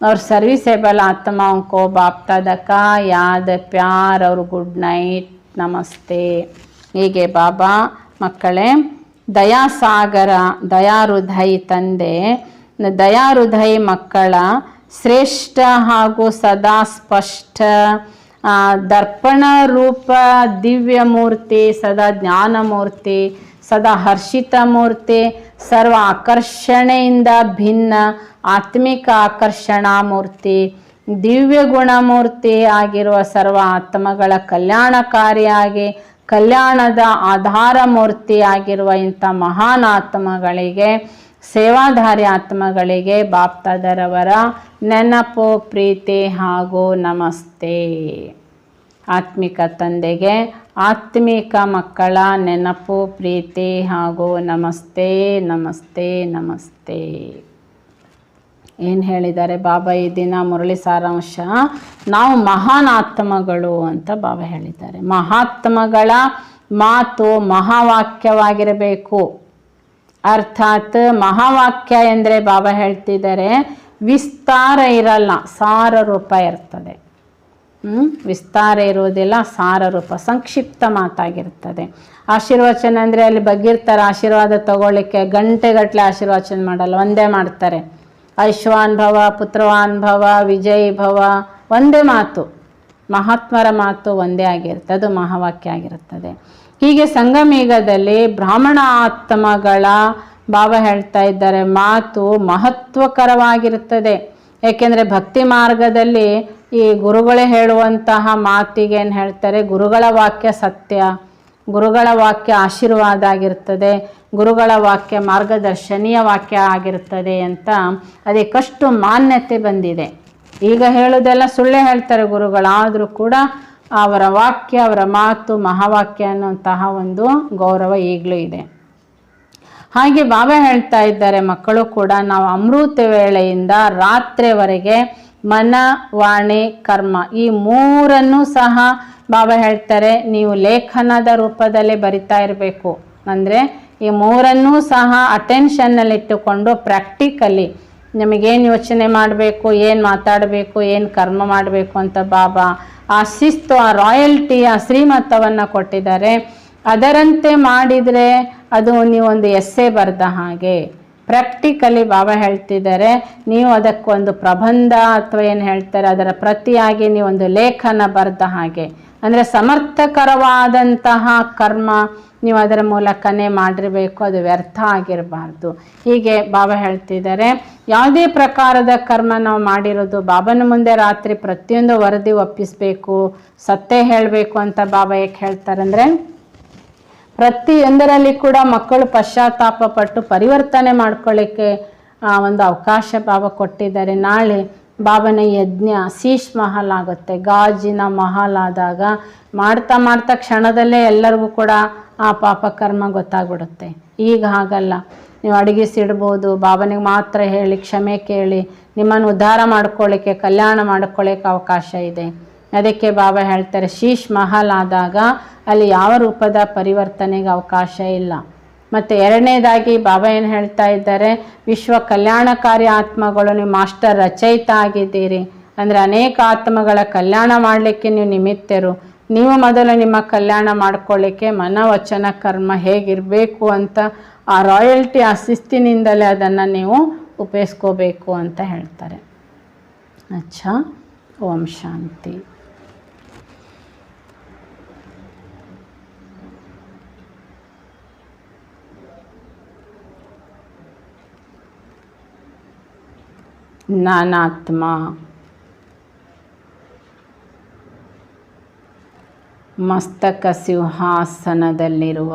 और सर्विसेबल आत्माओं को बाप दादा का याद, प्यार और गुड नाइट, नमस्ते. ಹೀಗೆ ಬಾಬಾ ಮಕ್ಕಳೇ, ದಯಾಸಾಗರ, ದಯಾಹೃದಯಿ ತಂದೆ, ದಯಾಹೃದಯಿ ಮಕ್ಕಳ ಶ್ರೇಷ್ಠ ಹಾಗೂ ಸದಾ ಸ್ಪಷ್ಟ ದರ್ಪಣ ರೂಪ ದಿವ್ಯ ಮೂರ್ತಿ, ಸದಾ ಜ್ಞಾನ ಮೂರ್ತಿ, ಸದಾ ಹರ್ಷಿತ ಮೂರ್ತಿ, ಸರ್ವ ಆಕರ್ಷಣೆಯಿಂದ ಭಿನ್ನ ಆತ್ಮಿಕ ಆಕರ್ಷಣಾ ಮೂರ್ತಿ, ದಿವ್ಯ ಗುಣಮೂರ್ತಿ ಆಗಿರುವ ಸರ್ವ ಆತ್ಮಗಳ ಕಲ್ಯಾಣಕಾರಿಯಾಗಿ ಕಲ್ಯಾಣದ ಆಧಾರ ಮೂರ್ತಿ ಆಗಿರುವ ಇಂಥ ಮಹಾನ್ ಆತ್ಮಗಳಿಗೆ, ಸೇವಾಧಾರಿ ಆತ್ಮಗಳಿಗೆ ಬಾಪ್ತಾದರವರ ನೆನಪು, ಪ್ರೀತಿ ಹಾಗೂ ನಮಸ್ತೆ. ಆತ್ಮಿಕ ತಂದೆಗೆ ಆತ್ಮಿಕ ಮಕ್ಕಳ ನೆನಪು, ಪ್ರೀತಿ ಹಾಗೂ ನಮಸ್ತೆ, ನಮಸ್ತೆ, ನಮಸ್ತೆ. ಏನು ಹೇಳಿದ್ದಾರೆ ಬಾಬಾ ಈ ದಿನ ಮುರಳಿ ಸಾರಾಂಶ, ನಾವು ಮಹಾನ್ ಆತ್ಮಗಳು ಅಂತ ಬಾಬಾ ಹೇಳಿದ್ದಾರೆ. ಮಹಾತ್ಮಗಳ ಮಾತು ಮಹಾವಾಕ್ಯವಾಗಿರಬೇಕು. ಅರ್ಥಾತ್ ಮಹಾವಾಕ್ಯ ಎಂದರೆ ಬಾಬಾ ಹೇಳ್ತಿದ್ದಾರೆ ವಿಸ್ತಾರ ಇರಲ್ಲ, ಸಾರ ರೂಪ ಇರ್ತದೆ. ವಿಸ್ತಾರ ಇರುವುದಿಲ್ಲ, ಸಾರ ರೂಪ, ಸಂಕ್ಷಿಪ್ತ ಮಾತಾಗಿರ್ತದೆ. ಆಶೀರ್ವಚನ ಅಂದರೆ ಅಲ್ಲಿ ಬಗ್ಗಿರ್ತಾರೆ, ಆಶೀರ್ವಾದ ತಗೊಳ್ಳಿಕ್ಕೆ ಗಂಟೆಗಟ್ಟಲೆ ಆಶೀರ್ವಚನ ಮಾಡಲ್ಲ, ಒಂದೇ ಮಾಡ್ತಾರೆ. ಐಶ್ವಾನ್ ಭವ, ಪುತ್ರವಾನ್ ಭವ, ವಿಜಯ್ ಭವ, ಒಂದೇ ಮಾತು. ಮಹಾತ್ಮರ ಮಾತು ಒಂದೇ ಆಗಿರುತ್ತೆ, ಅದು ಮಹಾವಾಕ್ಯ ಆಗಿರುತ್ತದೆ. ಹೀಗೆ ಸಂಗಮಯುಗದಲ್ಲಿ ಬ್ರಾಹ್ಮಣ ಆತ್ಮಗಳ ಬಾಬಾ ಹೇಳ್ತಾ ಇದ್ದಾರೆ ಮಾತು ಮಹತ್ವಕರವಾಗಿರುತ್ತದೆ. ಏಕೆಂದರೆ ಭಕ್ತಿ ಮಾರ್ಗದಲ್ಲಿ ಈ ಗುರುಗಳೇ ಹೇಳುವಂತಹ ಮಾತಿಗೆ ಏನು ಹೇಳ್ತಾರೆ, ಗುರುಗಳ ವಾಕ್ಯ ಸತ್ಯ, ಗುರುಗಳ ವಾಕ್ಯ ಆಶೀರ್ವಾದ ಆಗಿರ್ತದೆ, ಗುರುಗಳ ವಾಕ್ಯ ಮಾರ್ಗದರ್ಶನೀಯ ವಾಕ್ಯ ಆಗಿರ್ತದೆ ಅಂತ ಅದಕ್ಕಷ್ಟು ಮಾನ್ಯತೆ ಬಂದಿದೆ. ಈಗ ಹೇಳೋದೆಲ್ಲ ಸುಳ್ಳೇ ಹೇಳ್ತಾರೆ ಗುರುಗಳಾದರೂ ಕೂಡ ಅವರ ವಾಕ್ಯ, ಅವರ ಮಾತು ಮಹಾವಾಕ್ಯ ಅನ್ನುವಂತಹ ಒಂದು ಗೌರವ ಈಗಲೂ ಇದೆ. ಹಾಗೆ ಬಾಬಾ ಹೇಳ್ತಾ ಇದ್ದಾರೆ ಮಕ್ಕಳು ಕೂಡ ನಾವು ಅಮೃತ ವೇಳೆಯಿಂದ ರಾತ್ರಿವರೆಗೆ ಮನ, ವಾಣಿ, ಕರ್ಮ ಈ ಮೂರನ್ನು ಸಹ ಬಾಬಾ ಹೇಳ್ತಾರೆ ನೀವು ಲೇಖನದ ರೂಪದಲ್ಲಿ ಬರಿತಾ ಇರಬೇಕು. ಅಂದರೆ ಈ ಮೂರನ್ನೂ ಸಹ ಅಟೆನ್ಷನ್ನಲ್ಲಿಟ್ಟುಕೊಂಡು ಪ್ರಾಕ್ಟಿಕಲಿ ನಮಗೇನು ಯೋಚನೆ ಮಾಡಬೇಕು, ಏನು ಮಾತಾಡಬೇಕು, ಏನು ಕರ್ಮ ಮಾಡಬೇಕು ಅಂತ ಬಾಬಾ ಆ ಶಿಸ್ತು, ಆ ರಾಯಲ್ಟಿ, ಆ ಶ್ರೀಮತವನ್ನು ಕೊಟ್ಟಿದ್ದಾರೆ. ಅದರಂತೆ ಮಾಡಿದರೆ ಅದು ನೀವೊಂದು ಎಸ್ಸೆ ಬರೆದ ಹಾಗೆ. ಪ್ರಾಕ್ಟಿಕಲಿ ಬಾಬಾ ಹೇಳ್ತಿದ್ದಾರೆ ನೀವು ಅದಕ್ಕೊಂದು ಪ್ರಬಂಧ ಅಥವಾ ಏನು ಹೇಳ್ತಾರೆ ಅದರ ಪ್ರತಿಯಾಗಿ ನೀವೊಂದು ಲೇಖನ ಬರೆದ ಹಾಗೆ. ಅಂದರೆ ಸಮರ್ಥಕರವಾದಂತಹ ಕರ್ಮ ನೀವು ಅದರ ಮೂಲಕನೇ ಮಾಡಿರಬೇಕು, ಅದು ವ್ಯರ್ಥ ಆಗಿರಬಾರ್ದು. ಹೀಗೆ ಬಾಬಾ ಹೇಳ್ತಿದ್ದಾರೆ, ಯಾವುದೇ ಪ್ರಕಾರದ ಕರ್ಮ ನಾವು ಮಾಡಿರೋದು ಬಾಬನ ಮುಂದೆ ರಾತ್ರಿ ಪ್ರತಿಯೊಂದು ವರದಿ ಒಪ್ಪಿಸಬೇಕು, ಸತ್ಯ ಹೇಳಬೇಕು ಅಂತ ಬಾಬಾ ಏಕೆ ಹೇಳ್ತಾರಂದರೆ, ಪ್ರತಿಯೊಂದರಲ್ಲಿ ಕೂಡ ಮಕ್ಕಳು ಪಶ್ಚಾತ್ತಾಪ ಪಟ್ಟು ಪರಿವರ್ತನೆ ಮಾಡ್ಕೊಳ್ಳಿಕ್ಕೆ ಒಂದು ಅವಕಾಶ ಬಾಬಾ ಕೊಟ್ಟಿದ್ದಾರೆ. ನಾಳೆ ಬಾಬನ ಯಜ್ಞ ಶೀಶ್ ಮಹಲ್ ಆಗುತ್ತೆ. ಗಾಜಿನ ಮಹಲ್ ಆದಾಗ ಮಾಡ್ತಾ ಮಾಡ್ತಾ ಕ್ಷಣದಲ್ಲೇ ಎಲ್ಲರಿಗೂ ಕೂಡ ಆ ಪಾಪ ಕರ್ಮ ಗೊತ್ತಾಗ್ಬಿಡುತ್ತೆ. ಈಗ ಹಾಗಲ್ಲ, ನೀವು ಅಡಗಿಸಿಡ್ಬೋದು, ಬಾಬನಿಗೆ ಮಾತ್ರ ಹೇಳಿ ಕ್ಷಮೆ ಕೇಳಿ ನಿಮ್ಮನ್ನು ಉದ್ಧಾರ ಮಾಡ್ಕೊಳ್ಳಿಕ್ಕೆ, ಕಲ್ಯಾಣ ಮಾಡ್ಕೊಳ್ಳಿಕ್ಕೆ ಅವಕಾಶ ಇದೆ. ಅದಕ್ಕೆ ಬಾಬಾ ಹೇಳ್ತಾರೆ, ಶೀಶ್ ಮಹಲ್ ಆದಾಗ ಅಲ್ಲಿ ಯಾವ ರೂಪದ ಪರಿವರ್ತನೆಗೆ ಅವಕಾಶ ಇಲ್ಲ. ಮತ್ತು ಎರಡನೇದಾಗಿ ಬಾಬಾ ಏನು ಹೇಳ್ತಾ ಇದ್ದಾರೆ, ವಿಶ್ವ ಕಲ್ಯಾಣಕಾರಿ ಆತ್ಮಗಳು, ನೀವು ಮಾಸ್ಟರ್ ರಚಯಿತ ಆಗಿದ್ದೀರಿ. ಅಂದರೆ ಅನೇಕ ಆತ್ಮಗಳ ಕಲ್ಯಾಣ ಮಾಡಲಿಕ್ಕೆ ನೀವು ನಿಮಿತ್ತರು. ನೀವು ಮೊದಲು ನಿಮ್ಮ ಕಲ್ಯಾಣ ಮಾಡ್ಕೊಳ್ಳಿಕ್ಕೆ ಮನವಚನ ಕರ್ಮ ಹೇಗಿರಬೇಕು ಅಂತ ಆ ರಾಯಲ್ಟಿ, ಆ ಶಿಸ್ತಿನಿಂದಲೇ ಅದನ್ನು ನೀವು ಉಪಯೋಗಿಸ್ಕೋಬೇಕು ಅಂತ ಹೇಳ್ತಾರೆ. ಅಚ್ಚಾ, ಓಂ ಶಾಂತಿ. ನಾನಾತ್ಮ ಮಸ್ತಕ ಸಿಂಹಾಸನದಲ್ಲಿರುವ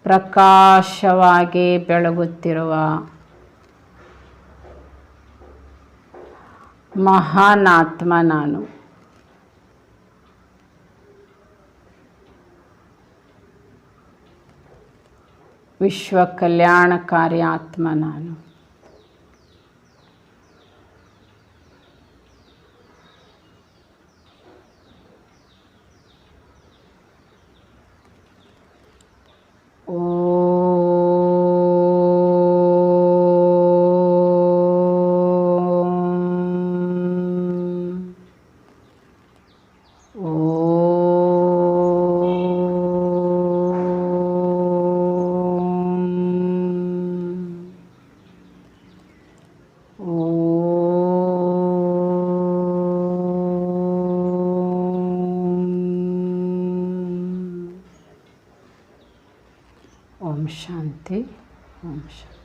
ಪ್ರಕಾಶವಾಗಿ ಬೆಳಗುತ್ತಿರುವ ಮಹಾನಾತ್ಮ ನಾನು. ವಿಶ್ವ ಕಲ್ಯಾಣಕಾರಿ ಆತ್ಮ ನಾನು. ಓಂ ಶಾಂತಿ. ಓಂ ಶಾಂತಿ.